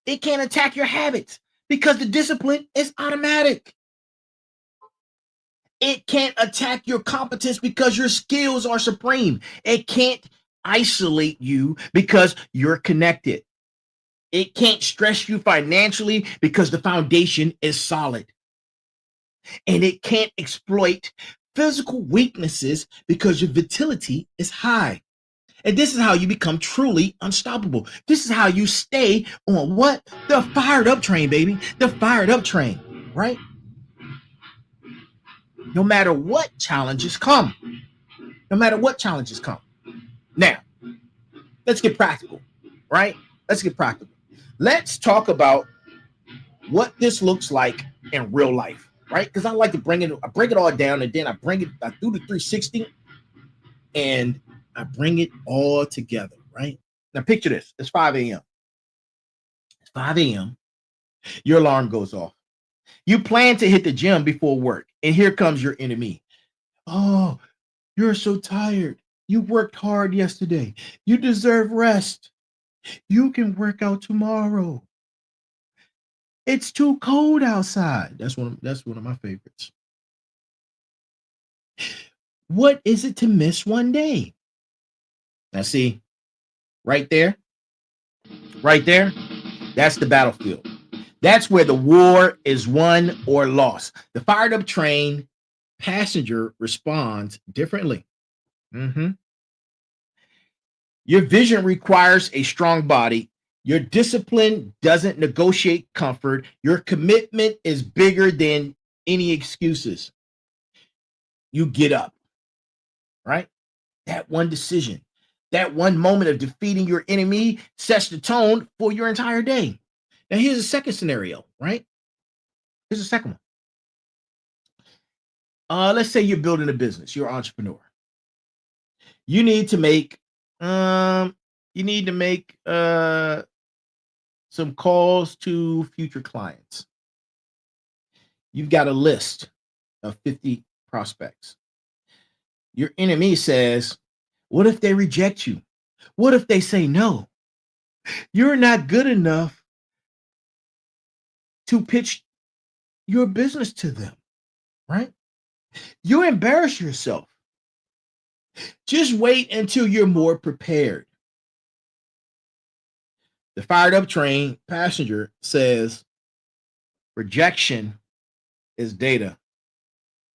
S2: It can't attack your habits because the discipline is automatic. It can't attack your competence because your skills are supreme. It can't isolate you because you're connected. It can't stress you financially because the foundation is solid. And it can't exploit physical weaknesses because your vitality is high. And this is how you become truly unstoppable. This is how you stay on what? The fired up train, baby. The fired up train, right? No matter what challenges come. No matter what challenges come. Now, let's get practical, right? Let's get practical. Let's talk about what this looks like in real life, right? Because I like to break it all down, and then I do the 360 and I bring it all together, right? Now picture this. It's 5 a.m. It's 5 a.m. Your alarm goes off. You plan to hit the gym before work, and here comes your enemy. Oh, you're so tired. You worked hard yesterday. You deserve rest. You can work out tomorrow. It's too cold outside. That's one of my favorites. What is it to miss one day? Now see, right there, that's the battlefield. That's where the war is won or lost. The fired up train passenger responds differently. Your vision requires a strong body. Your discipline doesn't negotiate comfort. Your commitment is bigger than any excuses. You get up, right? That one decision, that one moment of defeating your enemy sets the tone for your entire day. Now, here's a second scenario, right? Here's a second one. Let's say you're building a business, you're an entrepreneur. You need to make some calls to future clients. You've got a list of 50 prospects. Your enemy says, what if they reject you? What if they say no? You're not good enough to pitch your business to them, right? You embarrass yourself. Just wait until you're more prepared. The fired up train passenger says, rejection is data,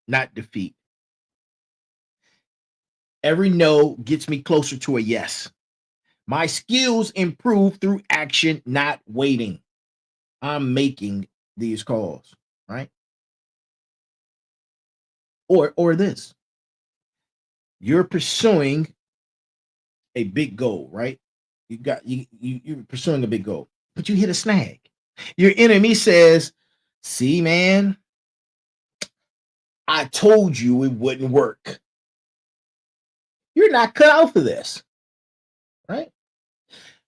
S2: not defeat. Every no gets me closer to a yes. My skills improve through action, not waiting. I'm making these calls, right? Or this. You're pursuing a big goal, right? You're pursuing a big goal, but you hit a snag. Your enemy says, see, man, I told you it wouldn't work. You're not cut out for this, right?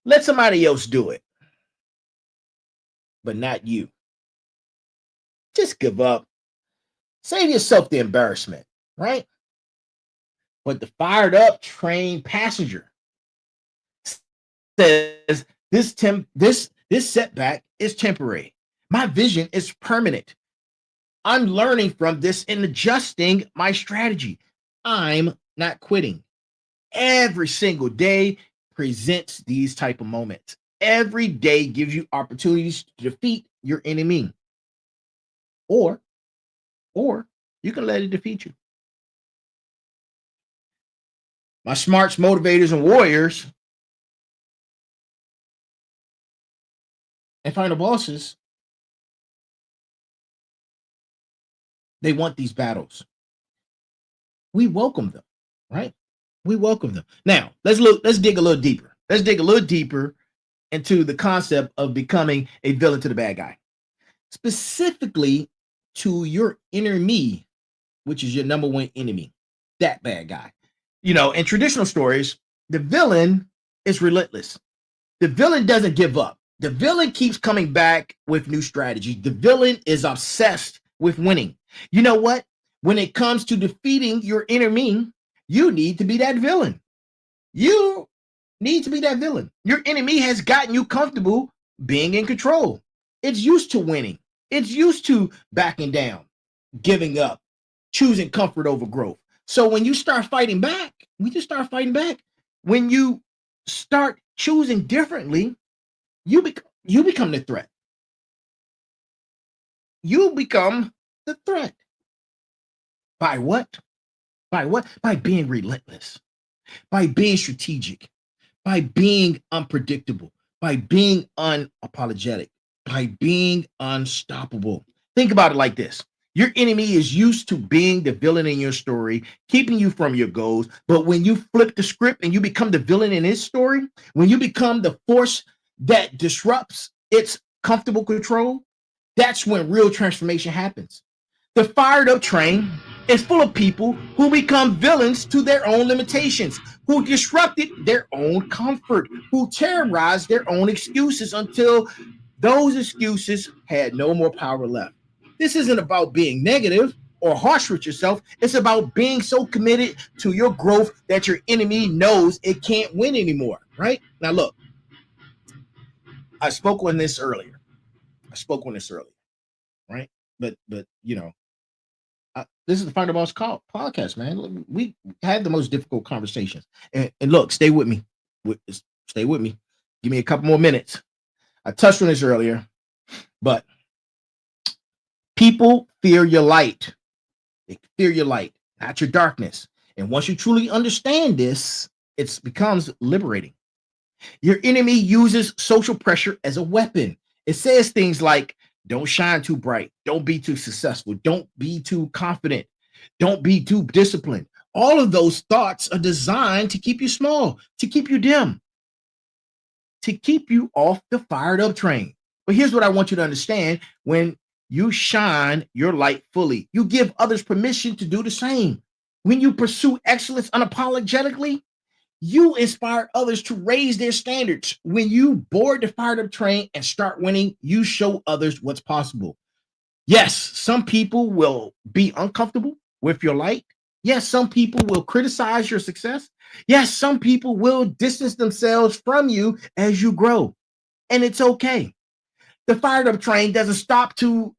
S2: Let somebody else do it, but not you. Just give up. Save yourself the embarrassment, right? But the fired up trained passenger says this setback is temporary. My vision is permanent. I'm learning from this and adjusting my strategy. I'm not quitting. Every single day presents these type of moments. Every day gives you opportunities to defeat your enemy. Or you can let it defeat you. My smarts, motivators, and warriors and final bosses, they want these battles. We welcome them, right? We welcome them. Now, let's dig a little deeper. Let's dig a little deeper into the concept of becoming a villain to the bad guy. Specifically to your inner me, which is your number one enemy, that bad guy. You know, in traditional stories, the villain is relentless. The villain doesn't give up. The villain keeps coming back with new strategies. The villain is obsessed with winning. You know what? When it comes to defeating your enemy, you need to be that villain. You need to be that villain. Your enemy has gotten you comfortable being in control. It's used to winning. It's used to backing down, giving up, choosing comfort over growth. So when you start fighting back, when you start choosing differently, you become the threat. You become the threat. By what? By what? By being relentless, by being strategic, by being unpredictable, by being unapologetic, by being unstoppable. Think about it like this. Your enemy is used to being the villain in your story, keeping you from your goals. But when you flip the script and you become the villain in his story, when you become the force that disrupts its comfortable control, that's when real transformation happens. The fired up train is full of people who become villains to their own limitations, who disrupted their own comfort, who terrorized their own excuses until those excuses had no more power left. This isn't about being negative or harsh with yourself. It's about being so committed to your growth that your enemy knows it can't win anymore, right? Now, look, I spoke on this earlier, right? But you know, this is the Find the Boss podcast, man. We had the most difficult conversations, and look, stay with me. Stay with me. Give me a couple more minutes. I touched on this earlier, but people fear your light. They fear your light, not your darkness. And once you truly understand this, it becomes liberating. Your enemy uses social pressure as a weapon. It says things like, don't shine too bright, don't be too successful, don't be too confident, don't be too disciplined. All of those thoughts are designed to keep you small, to keep you dim, to keep you off the fired up train. But here's what I want you to understand: when you shine your light fully, you give others permission to do the same. When you pursue excellence unapologetically, you inspire others to raise their standards. When you board the fired up train and start winning, you show others what's possible. Yes, some people will be uncomfortable with your light. Yes, some people will criticize your success. Yes, some people will distance themselves from you as you grow. And it's okay. The fired up train doesn't stop to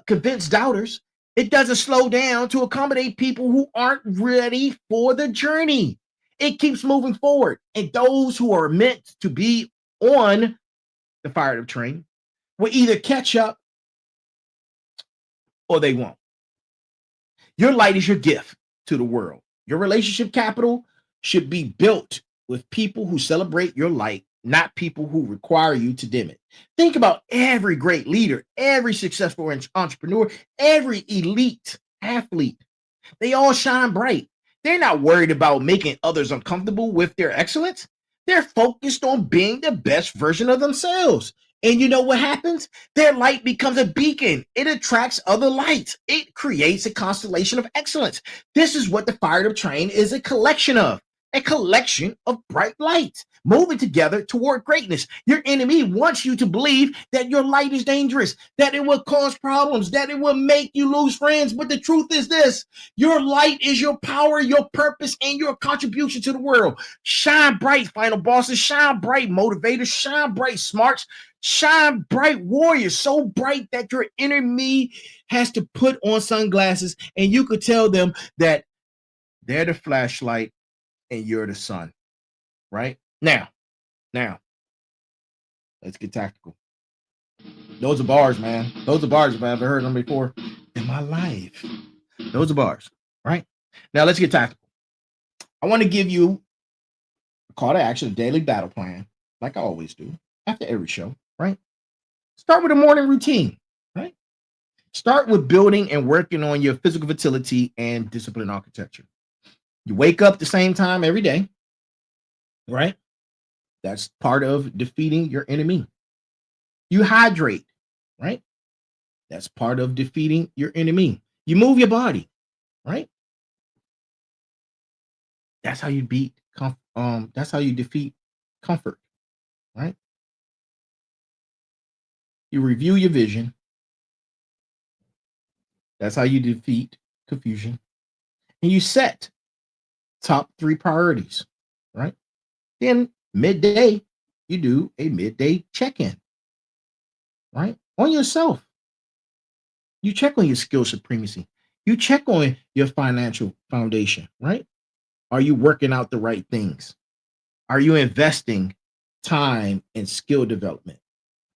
S2: convince doubters. It doesn't slow down to accommodate people who aren't ready for the journey. It keeps moving forward. And those who are meant to be on the fired up train will either catch up or they won't. Your light is your gift to the world. Your relationship capital should be built with people who celebrate your light, not people who require you to dim it. Think about every great leader, every successful entrepreneur, every elite athlete. They all shine bright. They're not worried about making others uncomfortable with their excellence. They're focused on being the best version of themselves. And you know what happens? Their light becomes a beacon. It attracts other lights. It creates a constellation of excellence. This is what the fired up train is a collection of bright lights moving together toward greatness. Your enemy wants you to believe that your light is dangerous, that it will cause problems, that it will make you lose friends. But the truth is this: your light is your power, your purpose, and your contribution to the world. Shine bright, final bosses. Shine bright, motivators. Shine bright, smarts. Shine bright, warriors. So bright that your enemy has to put on sunglasses and you could tell them that they're the flashlight and you're the sun. Right? Now, let's get tactical. Those are bars, man. Those are bars, if I ever heard them before in my life. Those are bars, right? Now, let's get tactical. I want to give you a call to action, a daily battle plan, like I always do, after every show, right? Start with a morning routine, right? Start with building and working on your physical fertility and discipline architecture. You wake up the same time every day, right? That's part of defeating your enemy. You hydrate, right? That's part of defeating your enemy. You move your body, right? That's how you that's how you defeat comfort, right? You review your vision. That's how you defeat confusion. And you set top 3 priorities, right? Then midday, you do a midday check-in, right? On yourself. You check on your skill supremacy. You check on your financial foundation, right? Are you working out the right things? Are you investing time in skill development?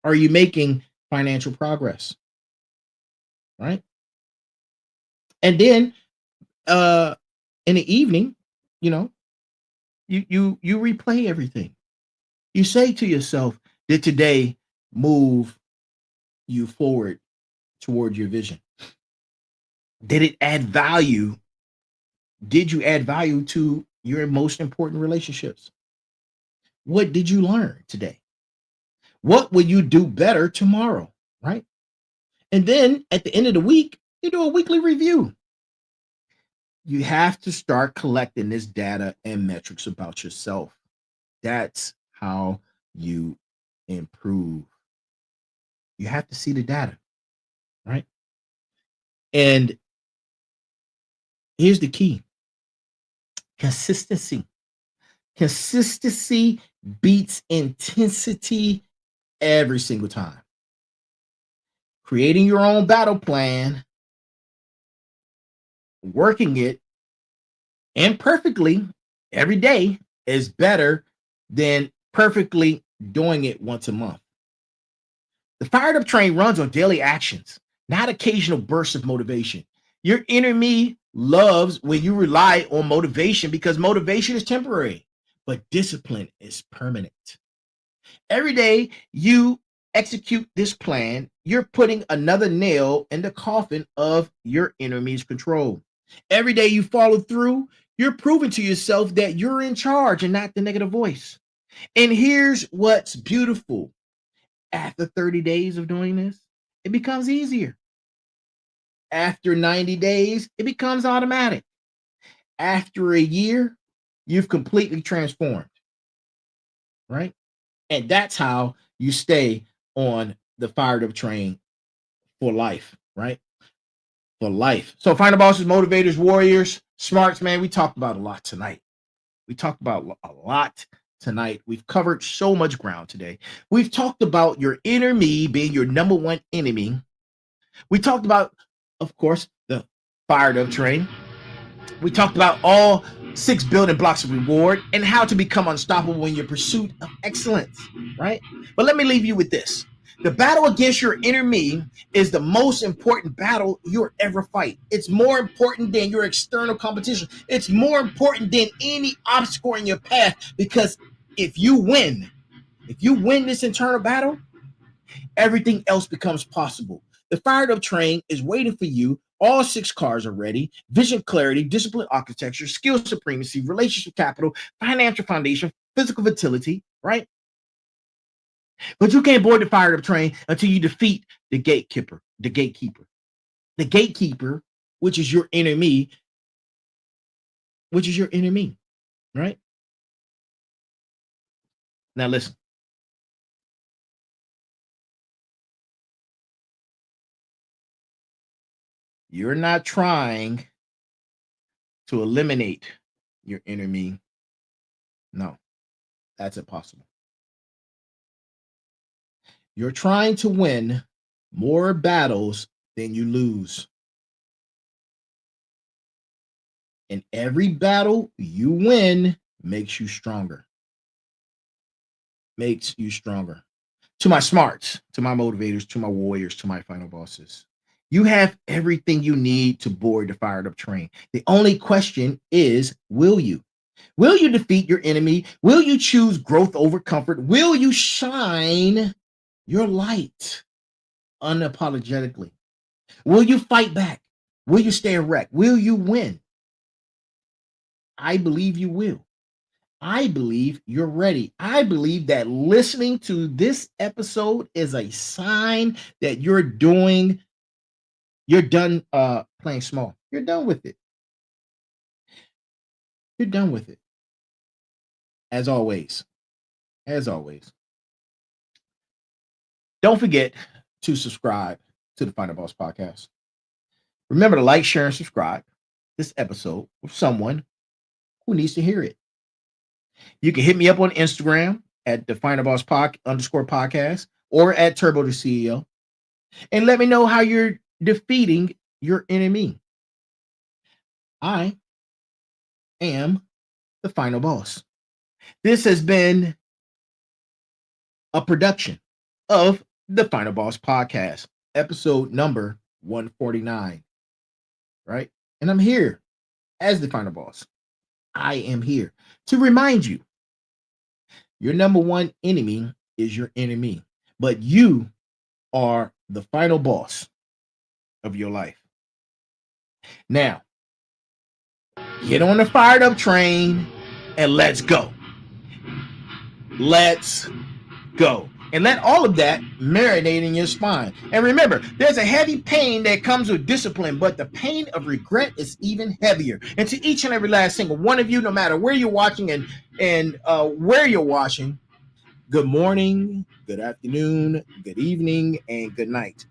S2: Are you making financial progress? Right? And then in the evening, you replay everything. You say to yourself, did today move you forward toward your vision? Did it add value? Did you add value to your most important relationships? What did you learn today? What will you do better tomorrow? Right? And then at the end of the week, you do a weekly review. You have to start collecting this data and metrics about yourself. That's how you improve. You have to see the data, right? And here's the key: consistency. Consistency beats intensity every single time. Creating your own battle plan, working it imperfectly every day is better than perfectly doing it once a month. The fired up train runs on daily actions, not occasional bursts of motivation. Your enemy loves when you rely on motivation because motivation is temporary, but discipline is permanent. Every day you execute this plan, you're putting another nail in the coffin of your enemy's control. Every day you follow through, you're proving to yourself that you're in charge and not the negative voice. And here's what's beautiful. After 30 days of doing this, it becomes easier. After 90 days, it becomes automatic. After a year, you've completely transformed, right? And that's how you stay on the fired up train for life, right? For life. So, final bosses, motivators, warriors, smarts, man, we talked about a lot tonight. We talked about a lot tonight. We've covered so much ground today. We've talked about your inner me being your number one enemy. We talked about, of course, the fired up train. We talked about all 6 building blocks of reward and how to become unstoppable in your pursuit of excellence, right? But let me leave you with this. The battle against your inner me is the most important battle you'll ever fight. It's more important than your external competition. It's more important than any obstacle in your path, because if you win this internal battle, everything else becomes possible. The fired up train is waiting for you. All 6 cars are ready. Vision clarity, discipline architecture, skill supremacy, relationship capital, financial foundation, physical vitality, right? But you can't board the fired up train until you defeat the gatekeeper, which is your enemy, right? Now listen. You're not trying to eliminate your enemy. No, that's impossible. You're trying to win more battles than you lose. And every battle you win makes you stronger. To my smarts, to my motivators, to my warriors, to my final bosses, you have everything you need to board the fired up train. The only question is, will you? Will you defeat your enemy? Will you choose growth over comfort? Will you shine your light unapologetically? Will you fight back? Will you stay erect? Will you win? I believe you will. I believe you're ready. I believe that listening to this episode is a sign that you're done playing small. You're done with it. As always, don't forget to subscribe to the Final Boss Podcast. Remember to like, share, and subscribe this episode with someone who needs to hear it. You can hit me up on Instagram at the Final Boss _podcast or at Turbodillard and let me know how you're defeating your enemy. I am the Final Boss. This has been a production of the Final Boss Podcast, episode number 149, right? And I'm here as the Final Boss. I am here to remind you, your number one enemy is your enemy, but you are the final boss of your life. Now, get on the fired up train and let's go. And let all of that marinate in your spine. And remember, there's a heavy pain that comes with discipline, but the pain of regret is even heavier. And to each and every last single one of you, no matter where you're watching and where you're watching, good morning, good afternoon, good evening, and good night.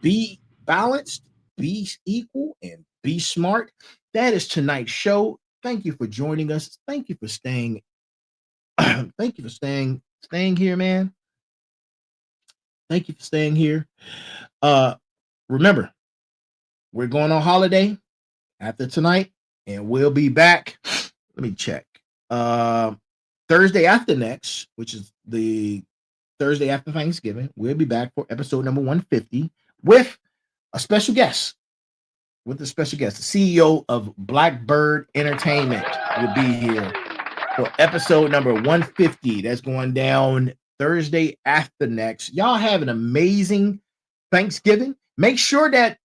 S2: Be balanced, be equal, and be smart. That is tonight's show. Thank you for joining us. Thank you for staying. Thank you for staying here, man. Thank you for staying here. Remember, we're going on holiday after tonight, and we'll be back. Let me check. Thursday after next, which is the Thursday after Thanksgiving, we'll be back for episode number 150 with a special guest. The CEO of Blackbird Entertainment will be here for episode number 150. That's going down Thursday after next. Y'all have an amazing Thanksgiving. Make sure that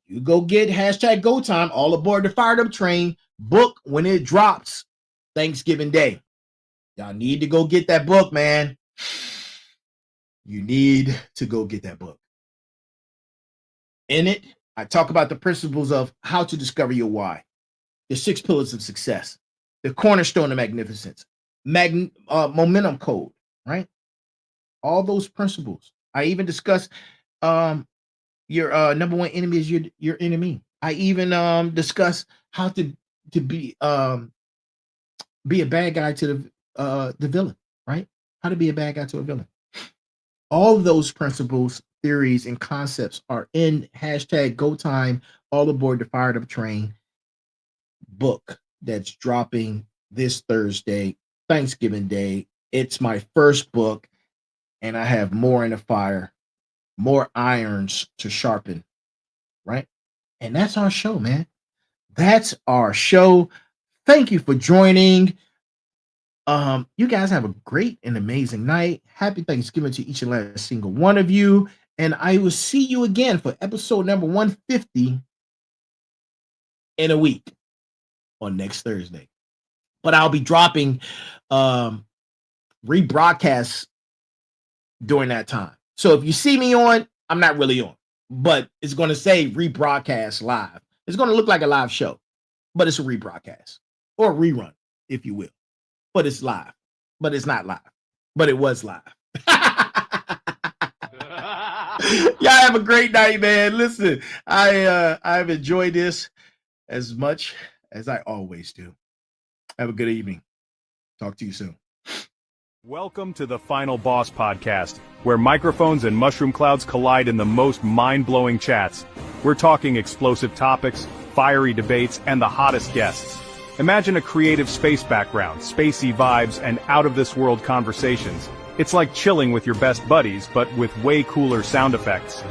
S2: you go get #GoTime, all aboard the Fired Up Train book when it drops Thanksgiving Day. Y'all need to go get that book, man. You need to go get that book. In it, I talk about the principles of how to discover your why, the 6 pillars of success, the cornerstone of magnificence, momentum code, right? All those principles. I even discuss your number one enemy is your enemy. I even discuss how to be a bad guy to the villain, right? How to be a bad guy to a villain. All those principles, theories, and concepts are in #GoTime, all aboard the Fired Up Train book that's dropping this Thursday, Thanksgiving Day. It's my first book, and I have more in the fire, more irons to sharpen, right? And that's our show, man. That's our show. Thank you for joining. You guys have a great and amazing night. Happy Thanksgiving to each and last single one of you. And I will see you again for episode number 150 in a week on next Thursday. But I'll be dropping rebroadcasts during that time. So if you see me on, I'm not really on, but it's going to say rebroadcast live. It's going to look like a live show, but it's a rebroadcast or a rerun, if you will. But it's live, but it's not live, but it was live. Y'all have a great night, man. Listen, I've enjoyed this as much as I always do. Have a good evening. Talk to you soon.
S3: Welcome to the Final Boss Podcast, where microphones and mushroom clouds collide in the most mind-blowing chats. We're talking explosive topics, fiery debates, and the hottest guests. Imagine a creative space background, spacey vibes, and out-of-this-world conversations. It's like chilling with your best buddies, but with way cooler sound effects.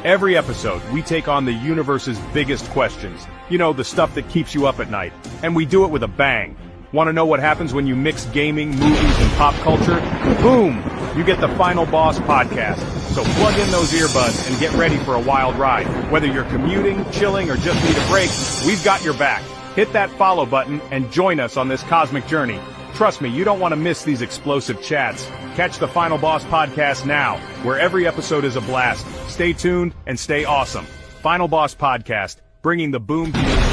S3: Every episode, we take on the universe's biggest questions. You know, the stuff that keeps you up at night. And we do it with a bang. Want to know what happens when you mix gaming, movies, and pop culture? Boom! You get the Final Boss Podcast. So plug in those earbuds and get ready for a wild ride. Whether you're commuting, chilling, or just need a break, we've got your back. Hit that follow button and join us on this cosmic journey. Trust me, you don't want to miss these explosive chats. Catch the Final Boss Podcast now, where every episode is a blast. Stay tuned and stay awesome. Final Boss Podcast, bringing the boom to you.